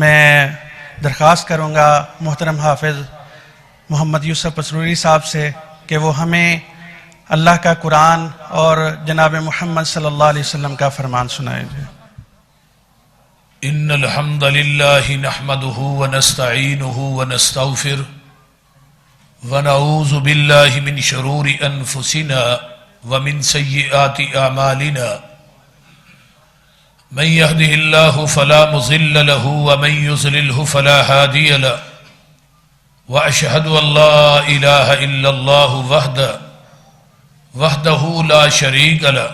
میں درخواست کروں گا محترم حافظ محمد یوسف پسروری صاحب سے کہ وہ ہمیں اللہ کا قرآن اور جناب محمد صلی اللہ علیہ وسلم کا فرمان سنائیں گے۔ ان الحمد للہ نحمده ونستعینه ونستغفر ونعوذ باللہ من شرور انفسنا ومن سیئات اعمالنا من يهده الله فلا مضل له ومن يضلله فلا هادي له واشهد ان لا اله الا الله وحده لا شريك له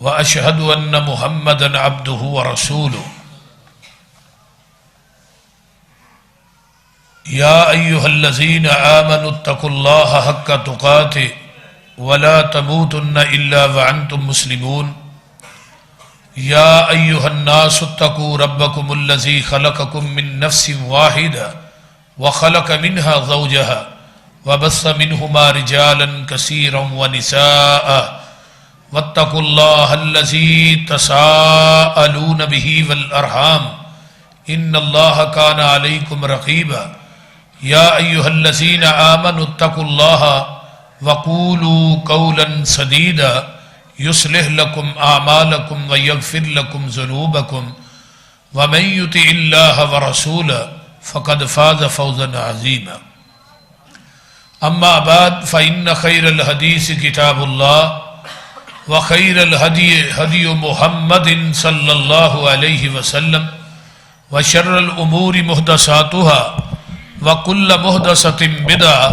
واشهد ان محمدا عبده ورسوله يا ايها الذين امنوا اتقوا الله حق تقاته ولا تموتن الا وانتم مسلمون يا أيها الناس اتقوا ربكم الذي خلقكم من نفس واحدة وخلق منها زوجها وبث منهما رجالا كثيرا ونساء واتقوا الله الذي تساءلون به والأرحام إن الله كان عليكم رقيبا يا أيها الذين آمنوا اتقوا الله وقولوا قولا سديدا يصلح لكم أعمالكم ويغفر لكم ذنوبكم ومن يطع الله ورسوله فقد فاز فوزا عظيما أما بعد فإن خير الحديث كتاب الله وخير الهدي هدي محمد صلى الله عليه وسلم وشر الأمور محدثاتها وكل محدثة بدعة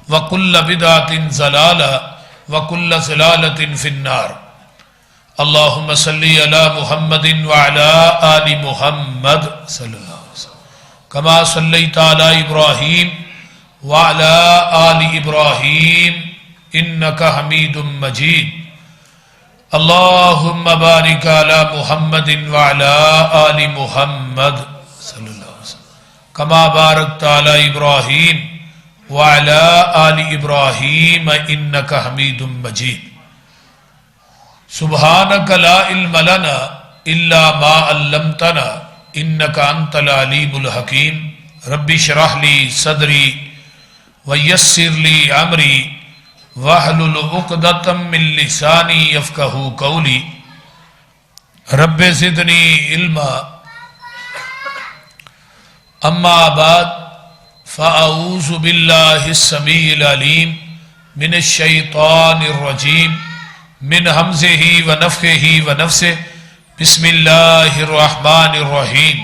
وكل بدعة ضلالة وَكُلَّ ضَلَالَةٍ فِي النَّارِ اللهم صل على محمد وعلى آل محمد صلی اللہ علیہ وسلم كما صليت على إبراهيم وعلى آل إبراهيم إنك حميد مجيد اللهم بارك على محمد وعلى آل محمد صلی اللہ علیہ وسلم كما باركت على إبراهيم وعلى آل إبراهيم إنك حميد مجيد سبحانك لا علم لنا إلا ما علمتنا إنك أنت العليم الحكيم رب اشرح لي صدري ويسر لي أمري واحلل عقدة من لساني يفقهوا قولي رب زدني علما أما بعد فأعوذ بالله السميع العليم من الشيطان الرجيم من همزه ونفخه ونفسه بسم الله الرحمن الرحيم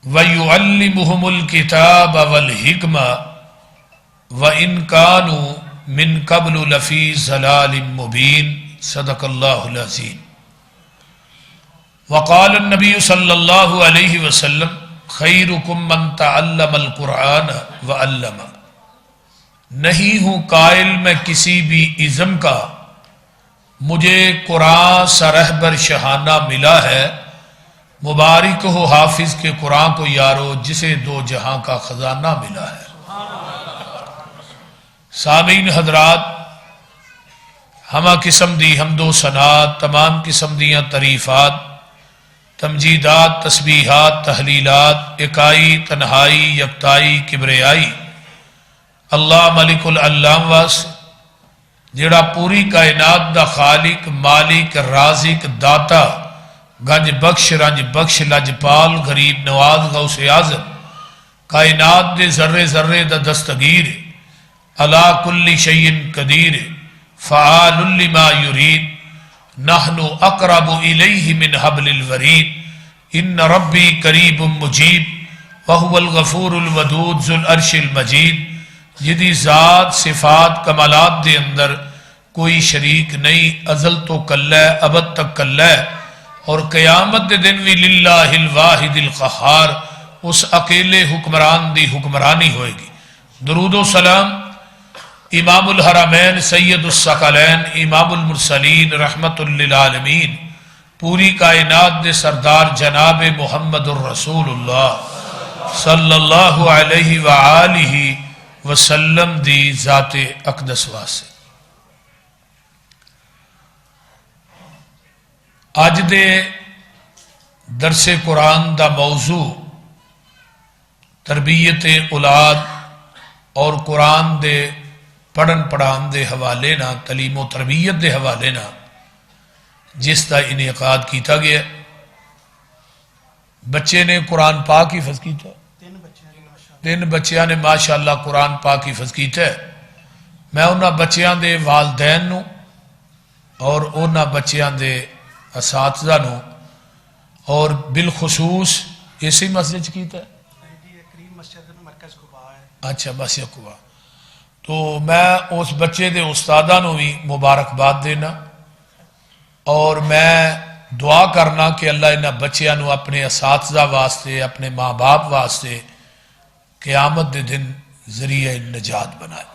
وَيُعَلِّمُهُمُ الْكِتَابَ وَالْحِكْمَةَ وَإِنْ كَانُوا مِنْ قَبْلُ لَفِي ضَلَالٍ مُبِينٍ صدق اللہ العظیم۔ وقال النبی صلی اللہ علیہ وسلم خیرکم من تعلم القرآن وعلم۔ نہیں ہوں قائل میں کسی بھی ازم کا، مجھے قرآن سا رہبر شہانہ ملا ہے، مبارک ہو حافظ کے قرآن کو یارو جسے دو جہاں کا خزانہ ملا ہے۔ سامعین حضرات، ہمہ قسم دی حمد و ثناء، تمام قسم دیاں تعریفات، تمجیدات، تسبیحات، تحلیلات، اکائی، تنہائی، یکتائی، کبریائی اللہ ملک العلام واس جڑا پوری کائنات دا خالق، مالک، رازق، داتا، گنج بخش، رنج بخش، لجپال، غریب نواز، غوث اعظم، کائنات دے ذرے ذرے دا دستگیر، علا کل شیء قدیر، فعال لما یرید، نحن اقرب الیہ من حبل الورید، ان ربی قریب مجیب وہو الغفور الودود ذو العرش المجید، جدی ذات صفات کمالات دے اندر کوئی شریک نہیں، ازل تو کل ہے، ابد تک کل ہے، اور قیامت دے دن بھی للہ الواحد القہار، اس اکیلے حکمران دی حکمرانی ہوئے گی۔ درود و سلام امام الحرمین سید الثقلین امام المرسلین رحمت للعالمین پوری کائنات دے سردار جناب محمد الرسول اللہ صلی اللہ علیہ وآلہ وسلم دی ذات اقدس واسے۔ اج دے درس قرآن دا موضوع تربیت اولاد اور قرآن دے پڑھن پڑھان دے حوالے نہ تعلیم و تربیت دے حوالے نہ جس کا انعقاد کیتا گیا. بچے نے قرآن پاک حفظ کیتا, 3 بچیاں نے ماشاءاللہ قرآن پاک حفظ کیتا ہے. میں انہاں بچیاں دے والدین نو اور انہاں بچیاں دے اساتذہ نو اور بالخصوص اسی مسجد کیتا ہے. اچھا مسجد قباء. تو میں اس بچے دے استاداں نو بھی مبارکباد دینا اور میں دعا کرنا کہ اللہ انہاں بچیاں نو اپنے اساتذہ واسطے اپنے ماں باپ واسطے قیامت دے دن ذریعہ نجات بنائے.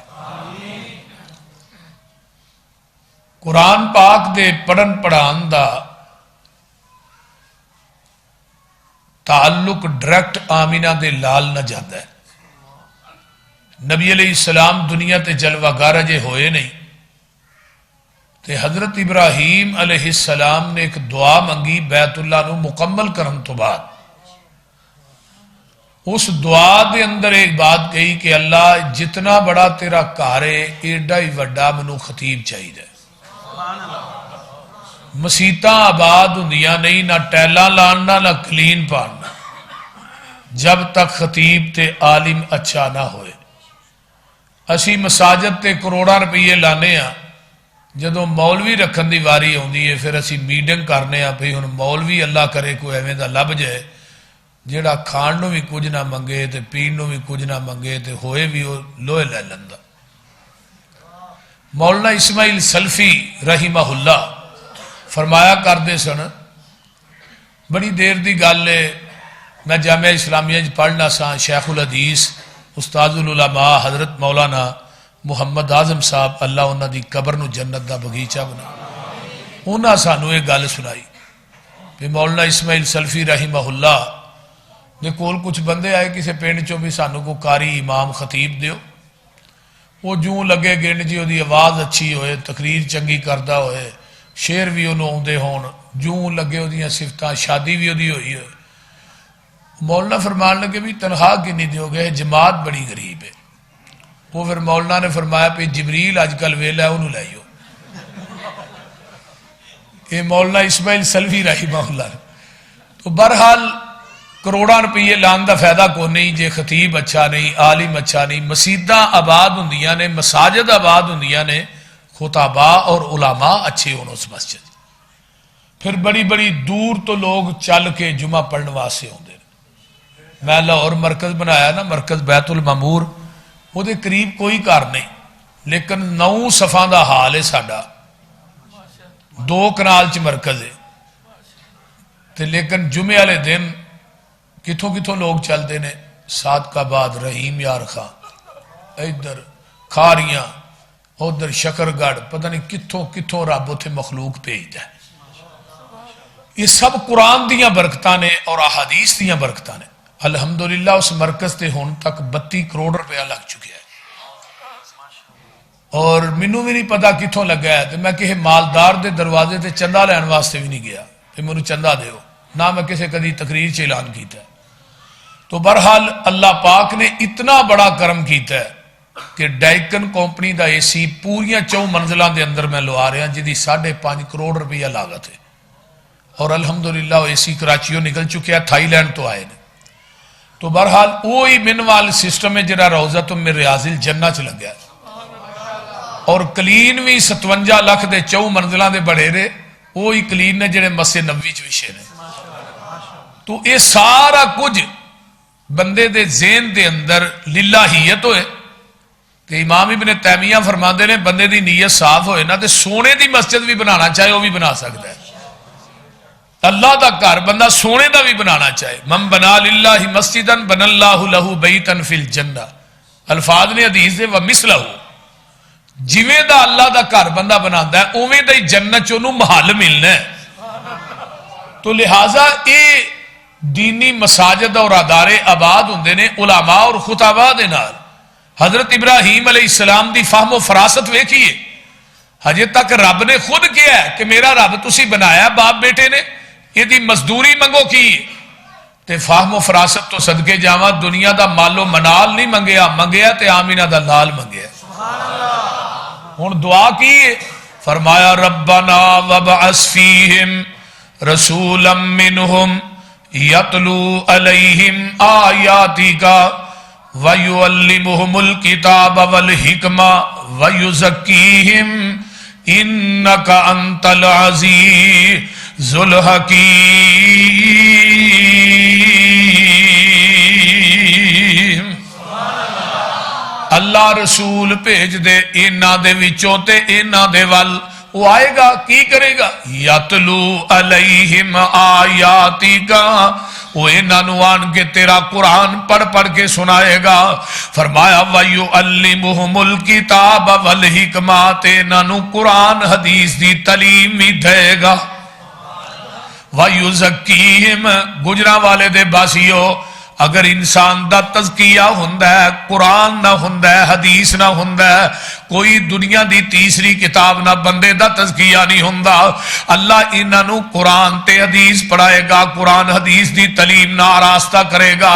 قرآن پاک دے پڑھن پڑھان دا تعلق ڈائریکٹ آمینہ دے لال نہ جاتا ہے. نبی علیہ السلام دنیا تے جلوہ گر اجے ہوئے نہیں تے حضرت ابراہیم علیہ السلام نے ایک دعا منگی بیت اللہ نو مکمل کرن تو بعد. اس دعا دے اندر ایک بات کہی کہ اللہ جتنا بڑا تیرا گھر ہے ایڈا ہی وڈا منو خطیب چاہیے. مسیتاں آباد ہوندیاں نہیں, نہ ٹیلاں لاننا نہ کلین پاننا, جب تک خطیب تے عالم اچھا نہ ہوئے. اسی مساجد تے کروڑاں روپیے لانے ہاں, جدوں مولوی رکھن دی واری ہوندی ہے پھر اسی میٹنگ کرنے ہاں بھئی ہن مولوی اللہ کرے کوئی ایویں دا لب جائے جیڑا کھان نو بھی کچھ نہ منگے تے پین نو بھی کچھ نہ منگے تے ہوئے بھی وہ لوہے لے لندا. مولانا اسماعیل سلفی رحمہ اللہ فرمایا کردے سن, بڑی دیر دی گل ہے, میں جامعہ اسلامیہ پڑھنا سا, شیخ الحدیث استاد العلماء حضرت مولانا محمد اعظم صاحب اللہ انہاں دی قبر نو جنت دا بغیچہ بنا, انہاں سانو یہ گل سنائی کہ مولانا اسماعیل سلفی رحمہ اللہ دے کول کچھ بندے آئے کسی پنڈ چوں بھی سانو کو قاری امام خطیب دیو. وہ جوں لگے گن جی دی آواز اچھی ہوئے, تقریر چنگی کردہ ہوئے, شعر بھی انہوں آندے ہون, جوں لگے وہ صفتاں, شادی بھی وہی ہوئی ہے. مولانا فرمان لگے بھی تنخواہ کنی دیو گے, جماعت بڑی غریب ہے. وہ پھر مولانا نے فرمایا پہ جبریل آج کل ویلا ہے انہوں لائیو. یہ مولانا اسماعیل سلفی رحمہ اللہ. تو بہرحال کروڑاں روپیے لان دا فائدہ کو نہیں جے خطیب اچھا نہیں, عالم اچھا نہیں. مسیداں آباد ہوندیاں نے, مساجد آباد ہوندیاں نے, خطباء اور علماء اچھے ہون اس مسجد. پھر بڑی بڑی دور تو لوگ چل کے جمعہ پڑھنے واسطے ہوندے. میں لاہور مرکز بنایا نا, مرکز بیت المعمور, وہ دے قریب کوئی گھر نہیں لیکن 9 صفاں دا حال ہے ساڈا, 2 کنال چ مرکز ہے. تے لیکن جمعے والے دن کتھوں کتھوں لوگ چلتے نے, صادقہ آباد, رحیم یار خان, ادھر کھاریاں, ادھر شکرگڑھ, پتہ نہیں کتھوں کتھوں رب اتنے مخلوق بھیجدا ہے. یہ سب قرآن دیاں برکتاں نے اور احادیث دیاں برکتاں نے. الحمدللہ اس مرکز تے ہون تک 32 کروڑ روپیہ لگ چکے ہیں اور مینوں بھی نہیں پتا کتھوں لگا ہے. میں کسی مالدار دے دروازے تے چندہ لین واسطے بھی نہیں گیا کہ مینوں چندہ دیو, نہ میں کسی کدی تقریر چ اعلان کیتا ہے. تو بہرحال اللہ پاک نے اتنا بڑا کرم کیتا ہے کہ ڈائکن کمپنی دا اے سی پوریاں 4 منزلاں دے اندر میں لوا رہا جی 5.5 کروڑ روپیہ لاگت ہے. اور الحمدللہ وہ اے سی کراچیوں نکل چکے ہیں, تھائی لینڈ تو آئے نے. تو بہرحال وہی منوال سسٹم ہے جڑا روضۃ من ریاض الجنہ چ لگا ہے. اور کلین بھی 57 لاکھ دے 4 منزلاں دے بڑے رہے, وہی کلین نے جڑے مسجد نبوی چ وچھے نے. تو یہ سارا کچھ بندے دے ذہن دے اندر للہیت ہوئے. کہ امام ابن تیمیہ فرماندے نے بندے دی نیت صاف ہوئے نا تے سونے دی مسجد بھی بنانا چاہے وہ بھی بنا سکتا ہے. اللہ دا گھر بندہ سونے دا بھی بنانا چاہے. من بنا للہ مسجدا بن اللہ لہ بیتا فی الجنہ, الفاظ نے حدیث دے ومثلہ, جویں دا اللہ دا گھر بندہ بناندا ہے اوویں دا ہی جنت چ اونوں محل ملنا ہے. تو لہٰذا یہ دینی مساجد اور ادارے آباد ہوندے نے علماء اور خطباء دے نال. حضرت ابراہیم علیہ السلام دی فہم و فراست ویکھیے, ہجے تک رب نے خود کیا ہے کہ میرا رب تسی بنایا باپ بیٹے نے، یہ مزدوری منگو کی تے فہم و فراست تو صدقے جاواں دنیا دا مال و منال نہیں منگیا، منگیا تے آمینہ دا لال منگیا۔ ہن دعا کی فرمایا ربنا وابعث فیہم رسولا منہم یتلو علیہم آیاتک وَيُعَلِّمُهُمُ الْكِتَابَ وَالْحِكْمَةَ وَيُزَكِّيهِمْ إِنَّكَ أَنْتَ الْعَزِيزُ الْحَكِيمُ۔ اللہ رسول بھیج دے انہاں دے وچوں تے انہاں دے ول، وہ آئے گا کی کرے گا؟ یتلو علیہم آیاتک، وہ انہوں آن کے تیرا قرآن پڑھ پڑھ کے سنائے گا۔ فرمایا وَيُعَلِّمُهُمُ الْكِتَابَ وَالْحِكْمَةَ، انہوں قرآن حدیث دی تعلیم بھی دے گا۔ وَيُزَكِّيهِمْ، گجرا والے دے باسیو، اگر انسان دا تزکیہ ہوندہ ہے، قرآن نہ ہوندہ ہے، حدیث نہ ہوندہ ہے، کوئی دنیا دی تیسری کتاب نہ بندے دا تزکیہ نہیں ہوندہ۔ اللہ انہوں قرآن تے حدیث پڑھائے گا، قرآن حدیث دی تعلیم نہ آراستہ کرے گا،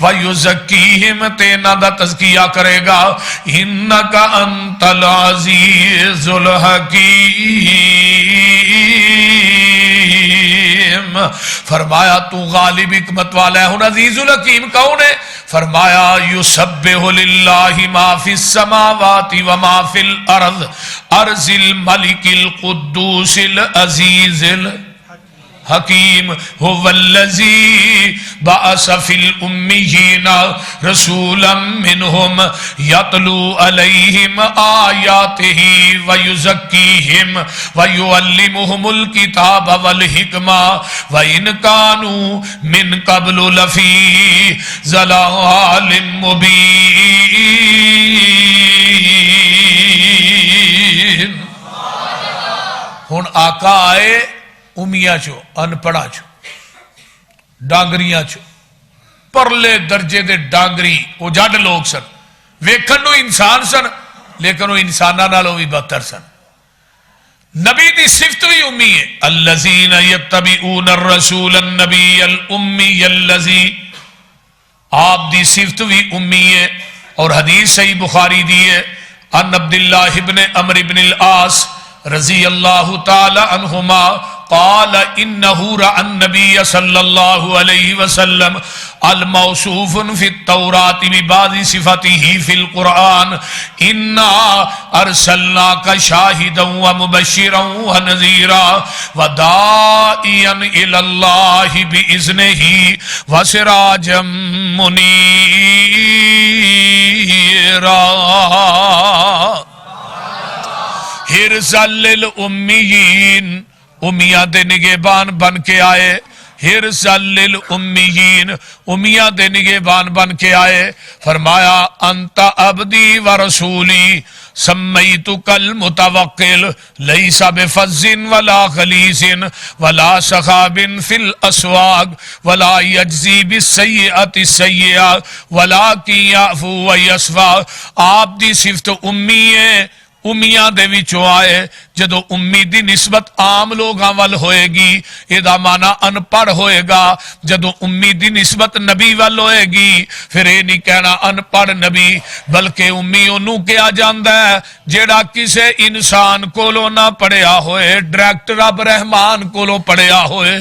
وَيُزَكِّيهِمْ تے انہوں دا تزکیہ کرے گا۔ إِنَّكَ أَنْتَ الْعَزِيزُ الْحَكِيمُ۔ فرمایا تو غالب حکمت والا ہے۔ ہن عزیز الحکیم کون ہے؟ فرمایا یسبح للہ ما فی السماوات وما فی الارض ارض الملک القدوس العزیز الحکیم هو الذی بعث فی الامیین رسولا منہم یتلو علیہم آیاتہ ویزکیہم ویعلمہم الکتاب والحکمہ وَإِنْ كَانُوا مِنْ قَبْلُ لَفِي ضَلَالٍ مُبِينٍ۔ ہن آقا آئے امیہ چو، انپڑا چو، ڈانگریاں چو، پرلے درجے دے ڈانگری، وہ جڑ لوگ سن، ویکھن نو انسان سن لیکن وہ انسانہ نالوں بھی بدتر سن۔ نبی دی صفت بھی امی ہے، الذین یتبعون الرسول النبی الامی الذی، آپ دی صفت بھی امی ہے۔ اور حدیث صحیح بخاری دی ہے ان عبداللہ ابن عمرو بن العاص رضی اللہ تعالی عنہما قال انہو رأى النبی صلی اللہ علیہ وسلم الموصوف فی التوراۃ ببعض صفته فی القرآن انا ارسلناک شاہدا ومبشرا ونذیرا وداعیا الی اللہ باذنہ وسراجا منیرا حرزا للأمیین، امیہ دے نگہبان بن کے آئے، حرزا للأمیین، امیہ دے نگہبان بن کے آئے۔ فرمایا انت عبدی ورسولی سمیتک المتوکل لیس بفظ ولا غلیظ ولا سخاب فی الاسواق ولا یجزی بالسیئۃ السیئۃ ولکن یعفو ویصفح۔ آپ دی صفت امی ہے، امیاں دے وچوں آئے۔ جدو امی دی نسبت عام لوگاں وال ہوئے گی ادا مانا ان پڑھ ہوئے گا، جدو امی دی نسبت نبی وال ہوئے گی پھر یہ نہیں کہنا ان پڑھ نبی، بلکہ امی انہوں کیا جاندہ ہے جیڑا کسے انسان کولو نہ پڑھیا ہوئے، ڈائریکٹ رب رحمان کولو پڑھیا ہوئے۔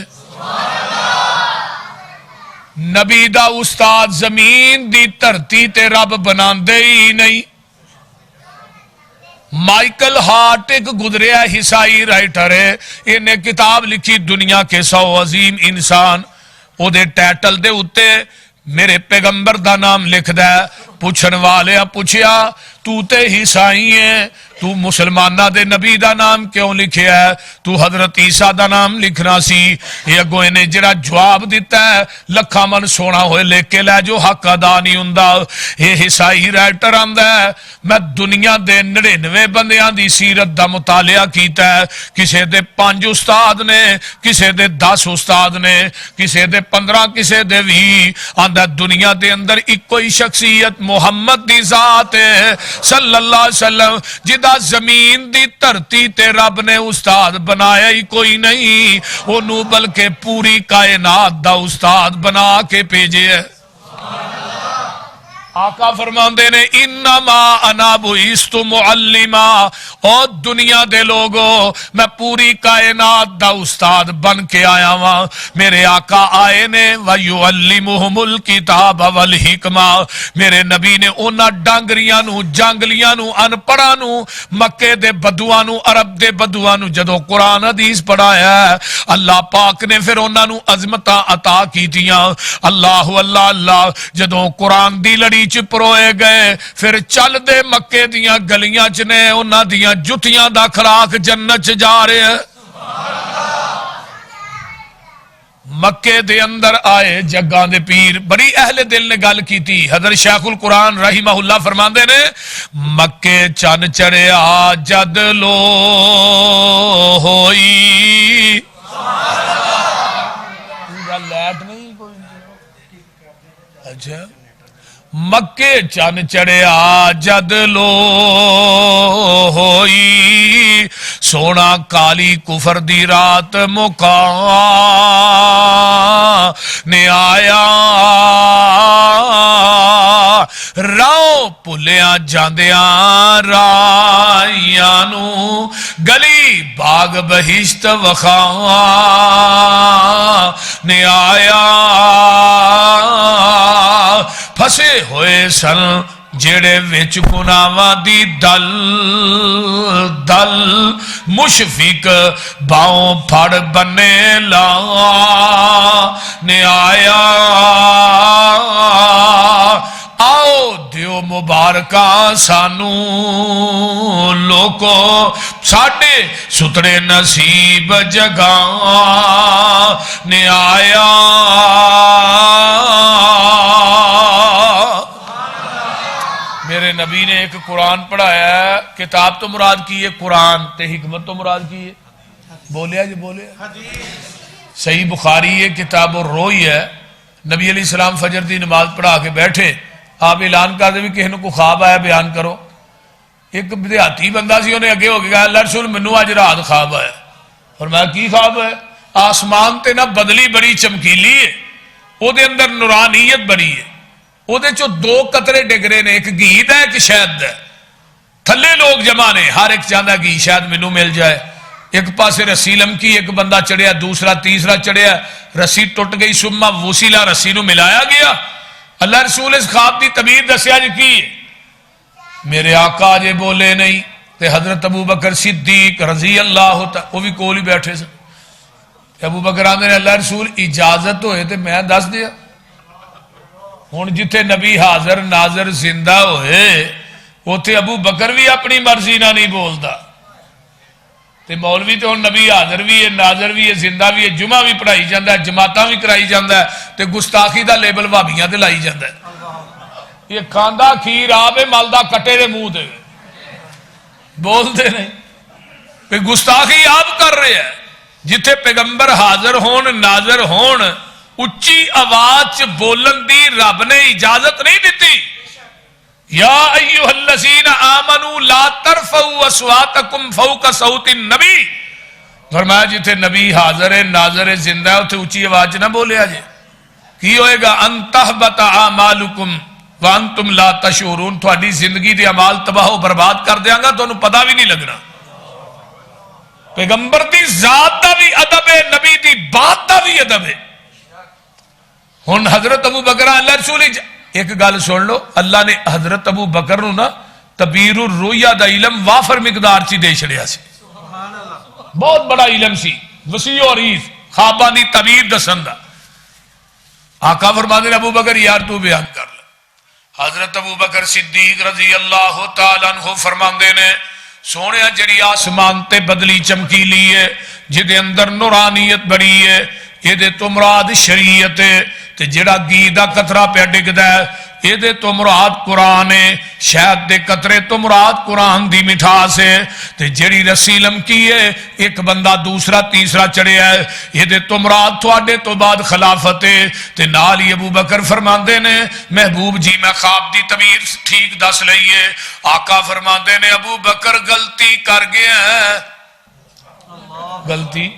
نبی دا استاد زمین دی دھرتی تے رب بناندے ہی نہیں۔ مائیکل ہارٹ ایک گزریا حسائی رائٹر ہے، انہیں کتاب لکھی دنیا کے 100 عظیم انسان، او دے ٹائٹل دے اتے میرے پیغمبر دا نام لکھ دے۔ پوچھن والے پوچھیا تو تے حسائی ہے، تو مسلمانہ دے نبی دا نام کیوں لکھیا ہے؟ تو حضرت عیسیٰ دا نام لکھنا سی یہ اگوں نے جڑا جواب دیتا ہے لکھا من سونا ہوئے لے کے لے جو حق ادا نہیں ہوندا یہ عیسائی رائٹر آندا ہے میں دنیا دے 99 بندیاں دی سیرت دا مطالعہ کیتا ہے کسے دے 5 استاد نے کسے دے 10 استاد نے کسے دے 15 کسے دے 20 آندا دنیا دے اندر ایک کوئی شخصیت محمد دی ذات ہے صلی اللہ علیہ وسلم جدا زمین دی دھرتی تے رب نے استاد بنایا ہی کوئی نہیں انہوں بلکہ پوری کائنات دا استاد بنا کے بھیجے ہے آقا فرماندے نے انما انا بعثت معلما اور دنیا دے لوگوں میں پوری کائنات دا استاد بن کے آیا ہاں میرے آقا آئے نے وَيُعَلِّمُهُمُ الْكِتَابَ وَالْحِکْمَةَ میرے نبی نے انہاں ڈانگریاں نو جانگلیاں نو ان پڑھاں نو مکے دے بدواں نو عرب دے بدواں نو جدوں قرآن حدیث پڑھایا ہے اللہ پاک نے پھر انہاں نو عظمتاں عطا کیتیاں اللہ اللہ اللہ جدوں قرآن دی لڑی چ پروئے گئے پھر چل دے مکے دیاں گلیاں چ نے انہاں دیاں جتیاں دا خراق جنت چ جا رہے ہیں مکے دے اندر آئے جگاں دے پیر بڑی اہل دل نے گل کی تھی حضرت شیخ القرآن رحمہ اللہ فرماندے نے مکے چن چڑھیا جد لو ہوئی لائٹ نہیں کوئی اچھا مکے چن چڑھیا جد لو ہوئی سونا کالی کفر دی رات مکا نے آیا راؤ پلیاں جاندیاں رائیاں نو گلی باغ بہشت وخا نے آیا پھسے ہوئے سن جڑے وچ گناواں دی دل دل مشفق باؤں پھڑ بنے لا نے آیا آؤ دیو مبارکہ سانو لوکو ساڑھے سترے نصیب جگہ نے آیا میرے نبی نے ایک قرآن پڑھایا ہے کتاب تو مراد کی ہے قرآن تے حکمت تو مراد کی ہے بولیا جی بولیا صحیح بخاری ہے کتاب الروئی ہے نبی علیہ السلام فجر دی نماز پڑھا کے بیٹھے آپ اعلان کر دے بھی کسی نے کو خواب آیا بیان کرو ایک دیہاتی بندہ سی انہیں اگے ہو کے کہا اللہ رسول منو اج رات خواب آیا اور میں کی خواب ہے آسمان تے نہ بدلی بڑی چمکیلی ہے او دے اندر نورانیت بڑی ہے او دے چو 2 قطرے ڈگرے نے ایک گھی دا ایک شہد دا تھلے لوگ جمع نے ہر ایک چاہتا گھی شاید منو مل جائے ایک پاسے رسی لمکی ایک بندہ چڑھیا دوسرا تیسرا چڑھیا رسی ٹوٹ گئی سما وسیلہ رسی نو ملایا گیا اللہ رسول اس خواب دی تعبیر دسیا جی کی میرے آقا جے بولے نہیں تے حضرت ابو بکر صدیق رضی اللہ ہوتا وہ بھی کول ہی بیٹھے سن ابو بکر آندے نے اللہ رسول اجازت ہوئے تے میں دس دیا ہن جتھے نبی حاضر ناظر زندہ ہوئے اوتھے ابو بکر بھی اپنی مرضی نہ نہیں بولدا تے مولوی تے ہن نبی حاضر بھی ہے ناظر بھی ہے زندہ بھی ہے جمعہ بھی پڑھائی جاندا ہے جماعتاں بھی کرائی جاندا ہے تے گستاخی دا لیبل بھابیاں تے لائی جاندا ہے یہ کھاندا کھیر آوے ملدا کٹے دے منہ دے بولتے نہیں کہ گستاخی آپ کر رہے ہیں جتھے پیغمبر حاضر ہون ناظر ہون اچھی آواز بولن دی رب نے اجازت نہیں دیتی یا ایوہ الذین آمنوا لا ترفعوا اصواتکم فوق صوت النبی فرمایا جتھے نبی حاضر ہے ناظر ہے زندہ ہے اتھے اچھی آواز نہ بولے آجے کی ہوئے گا ان تحبط اعمالکم وانتم لا تشعرون تھوڑی زندگی دے اعمال تباہ و برباد کر دیاں گا تو انہوں پتہ بھی نہیں لگنا پیغمبر دی ذات دا بھی ادب ہے نبی دی بات دا بھی ادب ہے ہن حضرت ابو بکر اللہ رسول ایک گل سن لو اللہ نے حضرت ابو بکر نو نا تبیر الرؤیا دا علم وافر مقدار چی دے چھڑیا سی بہت بڑا علم سی وسیع و عریض خواباں دی تعبیر دسن دا آقا فرماندے ابو بکر یار تو بیان کر لے حضرت ابو بکر صدیق رضی اللہ تعالیٰ عنہ فرماندے نے سونے جڑی آسمان تے بدلی چمکیلی ہے جدے اندر نورانیت بڑی ہے، یہ تو مراد شریعت ہے، تے جڑا گھی دا قطرہ پہ ڈگدا ہے یہ تو مراد قرآن ہے، شہد دے قطرے تو مراد قرآن دی مٹھاس ہے، تے جڑی رسی لمکی ہے ایک بندہ دوسرا تیسرا چڑھیا ہے یہ تو مراد تواڈے تو بعد خلافت ہے۔ تے نال ہی ابو بکر فرماندے نے محبوب جی میں خواب دی تعبیر ٹھیک دس لئیے، آقا فرماندے نے ابو بکر غلطی کر گیا ہے۔ غلطی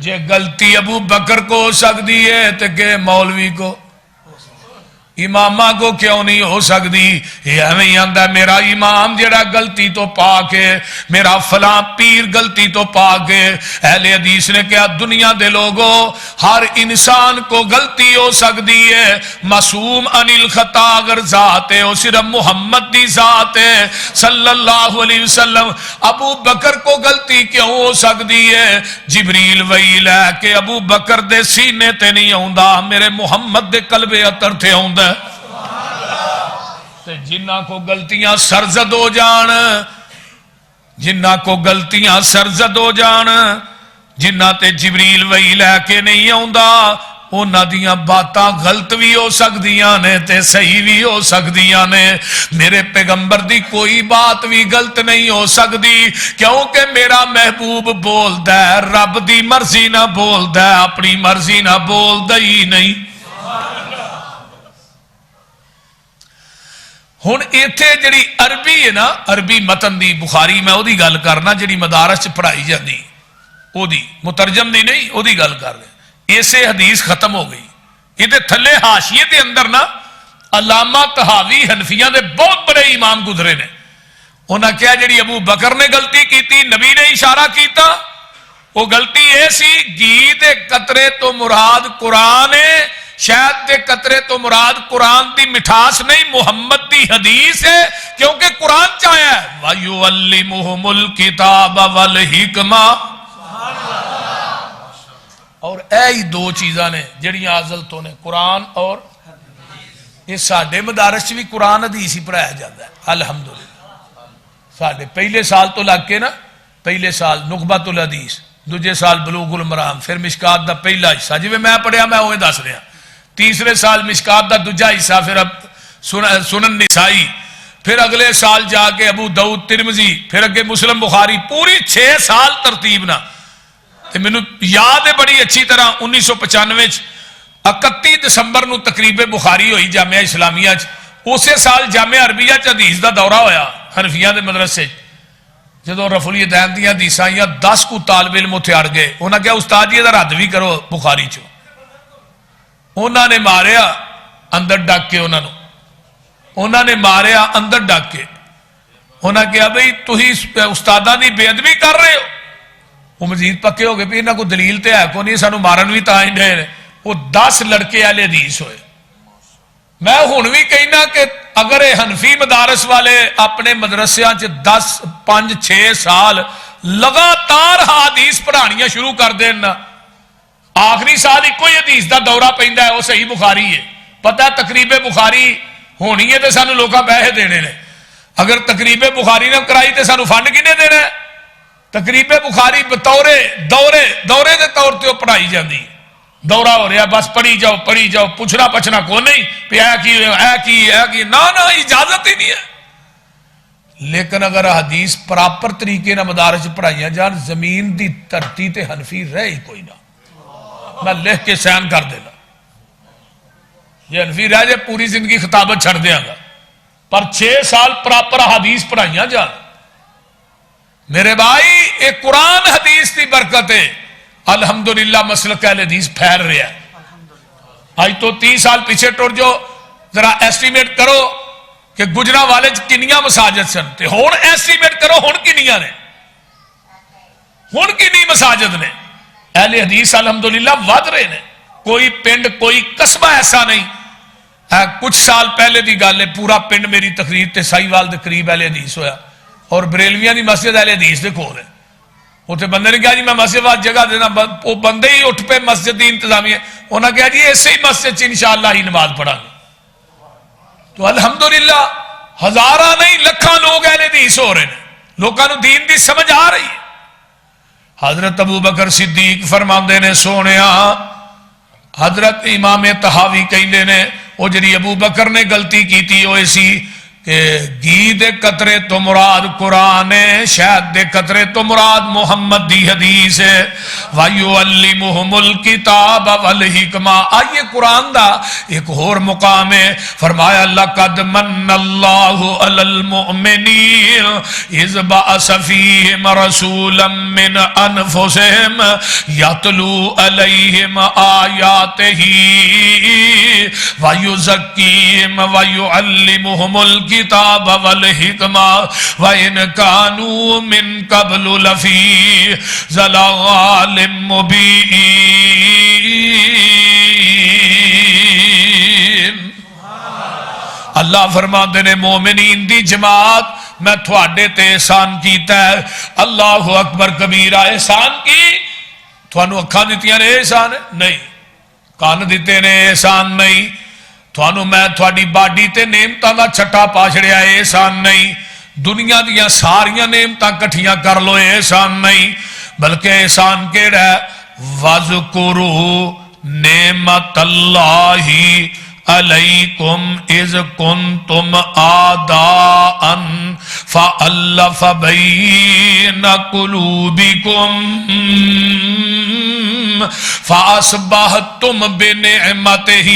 جے غلطی ابو بکر کو ہو سکتی ہے تو کہ مولوی کو امامہ کو کیوں نہیں ہو سکتی؟ یہ ہمیں آندہ میرا امام جڑا غلطی تو پاک ہے، میرا فلاں پیر غلطی تو پاک ہے۔ اہل حدیث نے کہا دنیا دے لوگوں ہر انسان کو غلطی ہو سکتی ہے، معصوم عن الخطا اگر ذات ہے وہ صرف محمد دی ذات ہے صلی اللہ علیہ وسلم۔ ابو بکر کو غلطی کیوں ہو سکتی ہے؟ جبریل وحی لے کہ ابو بکر دے سینے تے نہیں آوندا، میرے محمد دے قلب اطہر تے آوندا۔ جنہ کو غلطیاں سرزد ہو جان، جنہ کو غلطیاں سرزد ہو جان، جنہ تے جبریل وحی لے کے نہیں آوندا انہاں دیاں باتاں غلط بھی ہو سکدیاں نے تے صحیح بھی ہو سکدیاں نے۔ میرے پیغمبر دی کوئی بات بھی غلط نہیں ہو سکدی کیونکہ میرا محبوب بولدا ہے، رب دی مرضی نہ بولدا ہے، اپنی مرضی نہ بولدا ہی نہیں۔ ہن ایتھے جڑی عربی ہے نا، عربی متن دی بخاری میں او دی گل کرنا جڑی مدارس چ پڑھائی جاندی او دی مترجم دی نہیں، او دی گل کر رہے۔ ایسے حدیث ختم ہو گئی۔ یہ تے تھلے حاشیے دے اندر نا علامہ طحاوی حنفیہ دے بہت بڑے امام گزرے نے، انہاں کیا جڑی ابو بکر نے غلطی کیتی نبی نے اشارہ کیتا، وہ غلطی اے سی گھی دے قطرے تو مراد قرآن ہے، شاید دے قطرے تو مراد قرآن دی مٹھاس نہیں محمد دی حدیث ہے، کیونکہ قرآن چاہیا ہے وَيُعَلِّمُهُمُ الْكِتَابَ وَالْحِكْمَةَ۔ اور اے دو چیزاں نے جڑیاں ازل تو نے قرآن اور یہ ساڈے مدارس بھی قرآن حدیث ہی پڑھایا جاتا ہے الحمدللہ۔ ساڈے پہلے سال تو لگ کے نا، پہلے سال نخبۃ الحدیث، دوجے سال بلوغ المرام، پھر مشکات دا پہلا حصہ جی میں پڑھیا میں اوے دس رہا، تیسرے سال مشکات دا دوجا حصہ، پھر اب سنن نسائی، پھر اگلے سال جا کے ابو داؤد ترمذی، پھر اگے مسلم بخاری، پوری 6 سال ترتیب نہ۔ میں یاد ہے بڑی اچھی طرح 1995 31 دسمبر نو تقریب بخاری ہوئی جامعہ اسلامیہ اسی سال جامعہ عربیہ حدیث دا دورہ ہویا حنفیہ دے مدرسے جدو رفع الیدین دی حدیث آئیاں 10 کو طالب علم اتنے اڑ گئے، انہاں کہا استاد جی ادھر رد بھی کرو بخاری چو، انہاں نے ماریا اندر ڈاک کے، انہاں نے ماریا اندر ڈاک کے، انہاں کہا بھئی تھی استاداں دی بے ادبی کر رہے ہو، وہ مزید پکے ہو گئے بھی انہاں کو دلیل تے ہے کو نہیں، سانو مارن بھی تاں ہی ڈھے، وہ 10 لڑکے اہل حدیث ہوئے۔ میں ہن بھی کہنا کہ اگر حنفی مدارس والے اپنے مدرسیاں 5-6 سال لگاتار حدیث پڑھانیاں شروع کر دینا، آخری سال ایک کوئی حدیث دا دورہ پیندا ہے وہ صحیح بخاری ہے، پتہ تقریب بخاری ہونی ہے تو سانو لوکاں پیسے دینے نے، اگر تقریب بخاری نے کرائی تو سانو فنڈ کنے دینا ہے؟ تقریب بخاری بطورے دورے دے طور تے پڑھائی جاندی، دورہ ہو رہا بس پڑھی جاؤ پوچھنا پچھنا کو نہیں پہ اے کی نا اجازت ہی نہیں ہے۔ لیکن اگر حدیث پراپر طریقے نہ مدارس پڑھائیاں جان زمین دی دھرتی تے حنفی رہ ہی کوئی نہ، میں لکھ کے سین کر دینا، یہ حنفی رہ جائے پوری زندگی خطابت چھڑ دیا گا، پر 6 سال پراپر حدیث پڑھائیاں جان۔ میرے بھائی ایک قرآن حدیث کی برکت ہے، الحمدللہ مسلک اہل حدیث پھیل رہا ہے۔ آج تو 30 سال پیچھے ٹر جو ذرا ایسٹیمیٹ کرو کہ گجرا والے کنیاں مساجد سن تے ہون ایسٹیمیٹ کرو ہون کنیاں نے، ہون کنی مساجد نے، اہل حدیث الحمدللہ ود رہے نے، کوئی پنڈ کوئی قصبہ ایسا نہیں۔ کچھ سال پہلے دی گل ہے، پورا پنڈ میری تقریر تے سائیوال دے قریب اہل حدیث ہویا، اور بریلویاں دی مسجد اہل حدیث دے کول ہے، اتنے بندے نے کہا جی میں مسجد واسطے جگہ دینا، وہ بندے ہی اٹھ پہ مسجد دی انتظامیہ، انہوں نے کہا جی ایسے ہی مسجد انشاءاللہ ہی نماز پڑھا گے۔ تو الحمدللہ ہزاراں نہیں لکھاں لوگ اہل حدیث ہو رہے ہیں، لوگوں نے دین دی سمجھ آ رہی ہے۔ حضرت ابو بکر صدیق فرماندے نے سونیا حضرت امام تحاوی کہندے نے او جڑی ابو بکر نے غلطی کیتی ہوئے سی کہ گھی دے قطرے تو مراد قرآن ہے، شہد دے قطرے تو مراد محمد دی حدیث ہے۔ وَيُعَلِّمُهُمُ الْكِتَابَ وَالْحِكْمَةَ، آئیے قرآن دا ایک اور مقام ہے، فرمایا لَقَدْ مَنَّ اللَّهُ عَلَى الْمُؤْمِنِينَ إِذْ بَعَثَ فِيهِمْ رَسُولًا مِّنْ أَنفُسِهِمْ يَتْلُو عَلَيْهِمْ آيَاتِهِ وَيُزَكِّيهِمْ وَيُعَلِّمُهُمُ الْكِتَابَ والحکمہ وَإِنْ كَانُوا مِنْ قَبْلُ لَفِي ضَلَالٍ مُبِينٍ۔ اللہ فرماتے نے مومنین دی جماعت میں تھوڑے تے احسان کیتا ہے، اللہ اکبر کبیرہ، احسان کی تھوانو اکھاں دیتیاں نے احسان ہے نہیں، کان دیتے نے احسان نہیں، تھوانو میں تھوڑی باڈی تے نعمتاں دا چھٹا پا چھڑیا احسان نہیں، دنیا دیاں ساریاں نعمتاں کٹھیاں کر لو احسان نہیں، بلکہ احسان کیڑا ہے وَذْكُرُوا نِعْمَتَ اللَّهِ عَلَيْكُمْ إِذْ كُنْتُمْ أَعْدَاءً فَأَلَّفَ بَيْنَ قُلُوبِكُمْ فَأَصْبَحْتُمْ بِنِعْمَتِهِ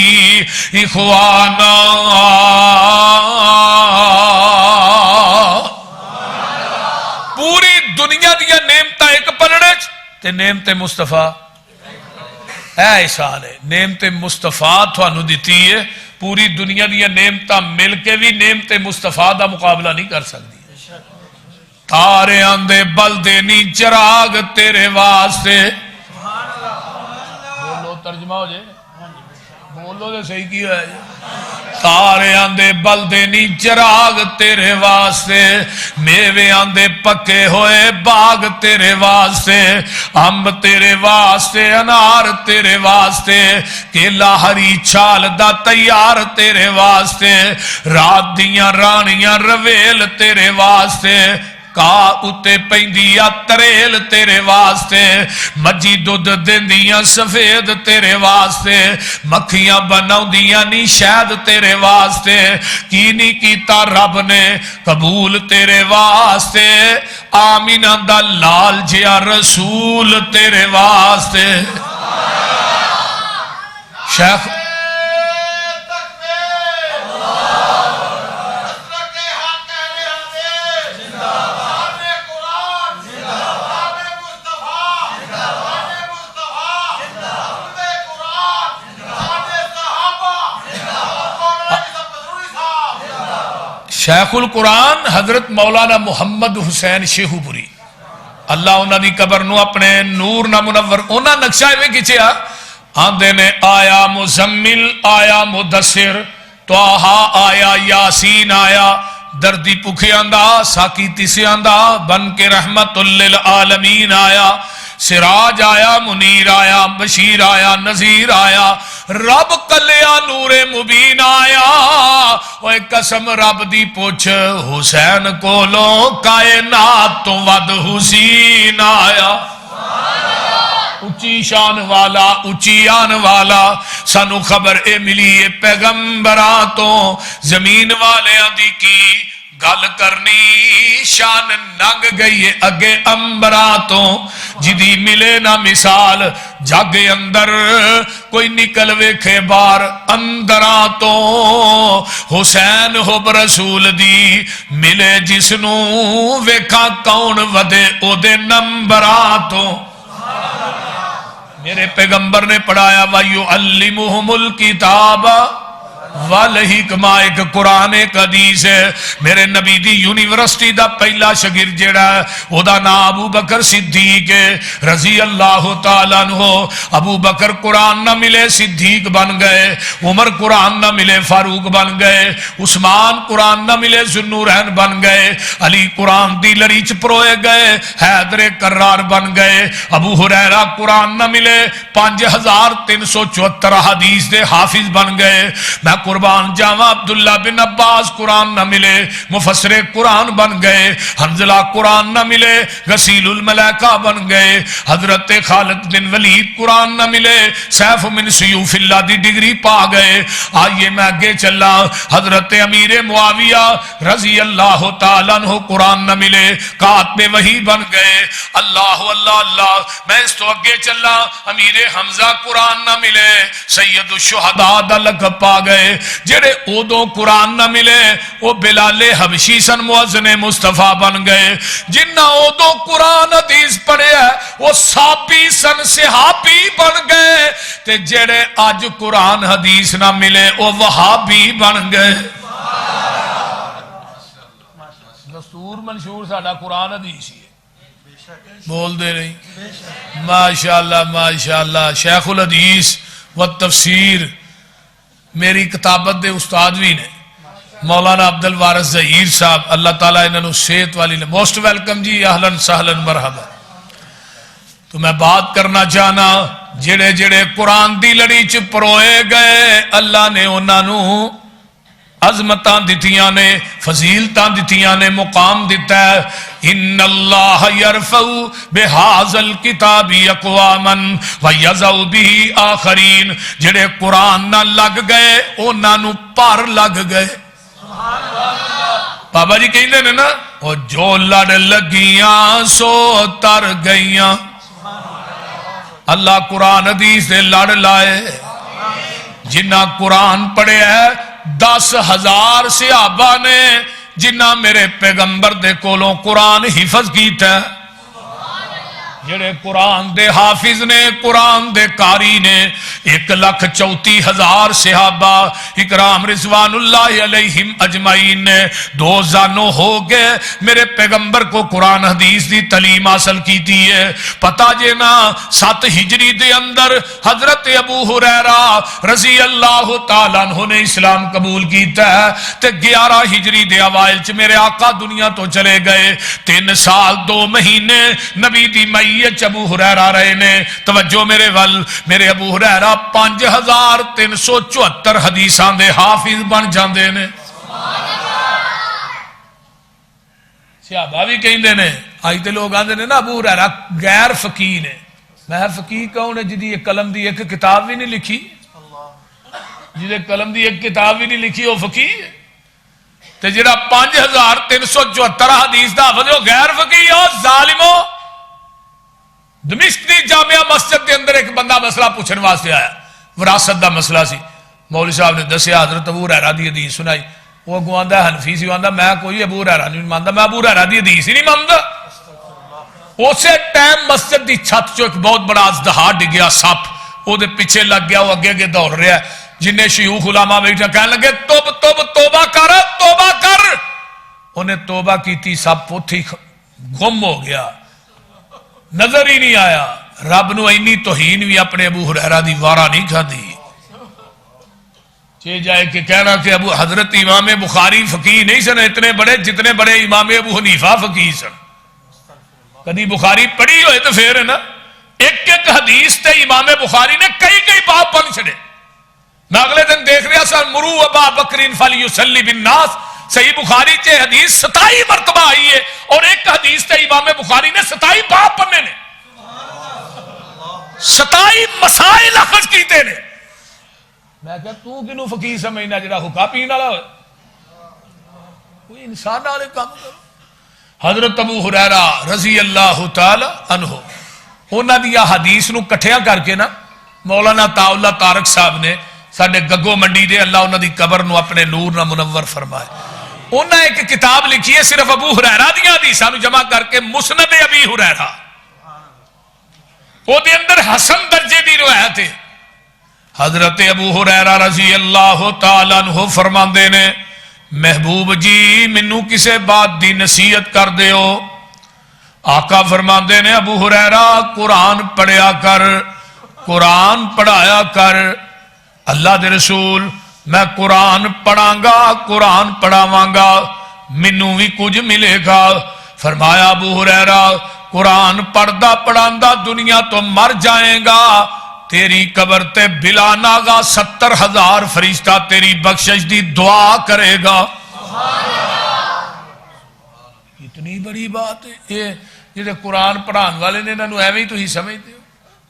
إِخْوَانًا۔ پوری دنیا دیا نعمتہ ایک پلڑے تے نعمت مصطفیٰ اے احسان ہے، نعمت مصطفیٰ تھانو دیتی ہے، پوری دنیا دیا نعمتہ مل کے بھی نعمت مصطفیٰ دا مقابلہ نہیں کر سکتی۔ تارے آندے بلدے نی چراغ تیرے واسطے، بولو ترجمہ ہو جائے، بولو دے صحیح کی ہے، تارے آندے بلدے نی چراغ تیرے واسطے، میوے آندے پکے ہوئے باغ تیرے واسطے، امب تیرے واسطے، انار تیرے واسطے، کیلا ہری چھال دا تیار تیرے واسطے، رات دیاں رانیاں رویل تیرے واسطے، کا اتے پیندیا تریل تیرے واسطے، مجی دودھ دیندیاں سفید تیرے واسطے، مکھیاں بناؤ دیا نی شہد تیرے واسطے، کی نہیں کیتا رب نے قبول تیرے واسطے، آمینہ دا لال جیا رسول تیرے واسطے۔ شیخ شیخ القرآن حضرت مولانا محمد حسین شیخو پوری اللہ انہاں دی قبر نو اپنے نور نہ منور انہاں نقشہ ایویں کھچیا آندے نے آیا مزمل آیا مدثر توہا آیا یاسین آیا دردی پکھے آندہ ساکی تیسے آندہ بن کے رحمت للعالمین آیا سراج آیا منیر آیا بشیر آیا نذیر آیا رب کلیا نور مبین آیا وہ قسم رب دی پوچھ حسین کولو کائنات تو ود حسین آیا اچھی شان والا اچھی آن والا سانو خبر اے ملی اے پیغمبران تو زمین والے دی کی گل کرنی شان ننگ گئی ہے اگے امبران تو جدی ملے نہ مثال جگ اندر کوئی نکل ویکھے بار اندران تو حسین حب رسول دی ملے جسنو ویکھا کون ودے او دے نمبران تو میرے پیغمبر نے پڑھایا وَيُعَلِّمُهُمُ الْكِتَابَ والحکمہ ایک قرآن ایک حدیث ہے میرے نبی دی یونیورسٹی دا پہلا شگرد جڑا ہے او دا نام ابو بکر صدیق ہے رضی اللہ تعالیٰ عنہ ابو بکر قرآن نہ ملے صدیق بن گئے عمر قرآن نہ ملے فاروق بن گئے عثمان قرآن نہ ملے ذوالنورین بن گئے علی قرآن دی لڑیچ پروئے گئے حیدر کرار بن گئے ابو ہریرہ قرآن نہ ملے 5374 حدیث دے حافظ بن گئے میں قربان جاواں عبداللہ بن عباس قرآن نہ ملے مفسر قرآن بن گئے، حنظلہ قرآن نہ ملے غسیل الملائکہ بن گئے، حضرت خالد بن ولید قرآن نہ ملے سیف من سیوف اللہ دی ڈگری پا گئے۔ آئیے میں آگے چلا، حضرت امیر معاویہ رضی اللہ تعالیٰ عنہ قرآن نہ ملے کاتب وحی بن گئے۔ اللہ اللہ اللہ، میں اس تو اگے چلا، امیر حمزہ قرآن نہ ملے سید الشہداء دا لقب پا گئے۔ جڑے اودوں قرآن نہ ملے وہ بلال حبشی سن مؤذن مصطفیٰ بن گئے۔ جنہ اودوں قرآن حدیث پڑھے ہے وہ صحابی سن صحابی بن گئے، تے جڑے آج قرآن حدیث نہ ملے وہ وہابی بن گئے۔ دستور منشور ساڈا قرآن حدیث ہی ہے، بول دے نہیں ماشاءاللہ ماشاءاللہ۔ شیخ الحدیث و تفسیر میری کتابت دے استاد بھی نے مولانا عبد الوارث ظہیر صاحب، اللہ تعالیٰ انہوں صحت والی نے، موسٹ ویلکم جی، اہلاً سہلاً مرحبا۔ تو میں بات کرنا چاہنا جڑے جڑے قرآن دی لڑی چ پروئے گئے اللہ نے انہاں نو عظمتاں دتیاں نے، فضیلتاں دتیاں نے، مقام دیتا ہے۔ ان اللہ یرفع بہذا الکتاب اقواما ویضع به آخرین، جڑے قرآن نہ لگ گئے انہاں نو پر لگ گئے۔ بابا جی کہندے نے نا او جو لڑ لگیاں سو تر گئیاں۔ اللہ قرآن حدیث دے لڑ لائے، جنہ قرآن پڑھے ہے 10,000 صحابہ نے، جنہ میرے پیغمبر دے کولوں قرآن حفظ کیتا ہے۔ جڑے قرآن دے حافظ نے، قرآن دے قاری نے 1,34,000 صحابہ اکرام رضوان اللہ علیہم اجمعین نے 2 زانوں ہو گئے میرے پیغمبر کو قرآن حدیث دی تعلیم حاصل کی تھی ہے۔ پتہ جے نا 7 ہجری دے اندر حضرت ابو ہریرہ رضی اللہ تعالیٰ عنہ نے اسلام قبول کیتا ہے، تے 11 ہجری دے اوائل چ میرے آقا دنیا تو چلے گئے۔ 3 سال 2 مہینے نبی دی مئی ابو ہریرہ رہے نے۔ توجہ میرے ول، میرے ابو ہریرہ 5,374 حدیثاں دے حافظ بن جاندے نے۔ صحابہ بھی کہندے نے، آئی تے لوگ آندے نے نا ابو ہریرہ غیر فقیہ نے۔ میں فقیہ کون ہے جدی ایک قلم دی ایک کتاب بھی نہیں لکھی، جدی قلم دی ایک کتاب بھی نہیں لکھی وہ فقیہ ہے؟ تے جڑا 5,374 حدیث دا حافظ وہ غیر فقیہ ہے؟ ظالمو، دمشق دی جامعہ مسجد کے اندر ایک بندہ مسئلہ پوچھنے واسطے آیا، وراثت دا مسئلہ سی۔ مولوی صاحب نے دسیا حضرت ابو ہریرہ دی حدیث سنائی۔ وہ گواندا حنفی سی، آندا میں کوئی ابو ہریرہ نہیں ماندا، میں ابو ہریرہ دی حدیث ہی نہیں ماندا۔ اسی ٹائم مسجد دی چھت چو ایک بہت بڑا اژدہا ڈگیا، سپ وہ دے پیچھے لگ گیا، وہ اگے اگے دوڑ رہا ہے۔ جن شیوخ علماء بیٹھے کہنے لگے توبہ کر توبہ کر۔ انہیں توبہ کی تھی، سپ اوتھے گم ہو گیا، نظر ہی نہیں آیا۔ رب نو اینی توہین بھی اپنے ابو ہریرہ دی وارا نہیں کھادی۔ چے جائے کہ کہنا کہ ابو حضرت امام بخاری فقیہ نہیں سن اتنے بڑے جتنے بڑے امام ابو حنیفہ فقیہ سن۔ کدی بخاری پڑھی ہوئے تو پھر ہے نا، ایک ایک حدیث تے امام بخاری نے کئی کئی باب پڑھ چھڑے۔ میں اگلے دن دیکھ رہا سا مرو ابا بکر فلیصلی بالناس، صحیح بخاری چے حدیث 27 مرتبہ آئی ہے اور ایک حدیث تے امام بخاری نے 27 باب پڑھنے نے، 27 مسائل اخذ کیتے نے۔ میں کہا تو کنوں فقیر سمجھنا جڑا حکا پین والا ہوئے؟ کوئی انسان والے کام کرو۔ حضرت ابو ہریرہ رضی اللہ تعالی عنہ انہاں دی حدیث نو کٹھیاں کر کے نا مولانا طاء اللہ طارق صاحب نے ساڈے گگو منڈی دے، اللہ انہاں دی قبر نو اپنے نور نہ منور فرمائے، انہاں ایک کتاب لکھی ہے صرف ابو ہریرہ دیاں حدیثاں نو جمع کر کے، مسند ابی ہریرہ۔ او دے اندر حسن درجے دی روایت ہے۔ حضرت ابو ہریرہ رضی اللہ تعالی عنہ فرماندے نے محبوب جی منو کسے بات دی نصیحت کر دیو۔ آقا فرماندے نے ابو ہریرہ قرآن پڑھیا کر، قرآن پڑھایا کر۔ اللہ دے رسول میں قرآن پڑھاں گا، قرآن پڑھاواں گا، منو بھی کچھ ملے گا۔ فرمایا ابو ہریرہ قرآن پڑھدا پڑھاندا دنیا تو مر جائے گا، تیری قبر تے بلا ناگا 70,000 فرشتہ تیری بخشش دی دعا کرے گا. اتنی بڑی بات ہے. یہ جڑے قرآن پڑھان والے نے انہوں ایویں تھی سمجھتے ہو.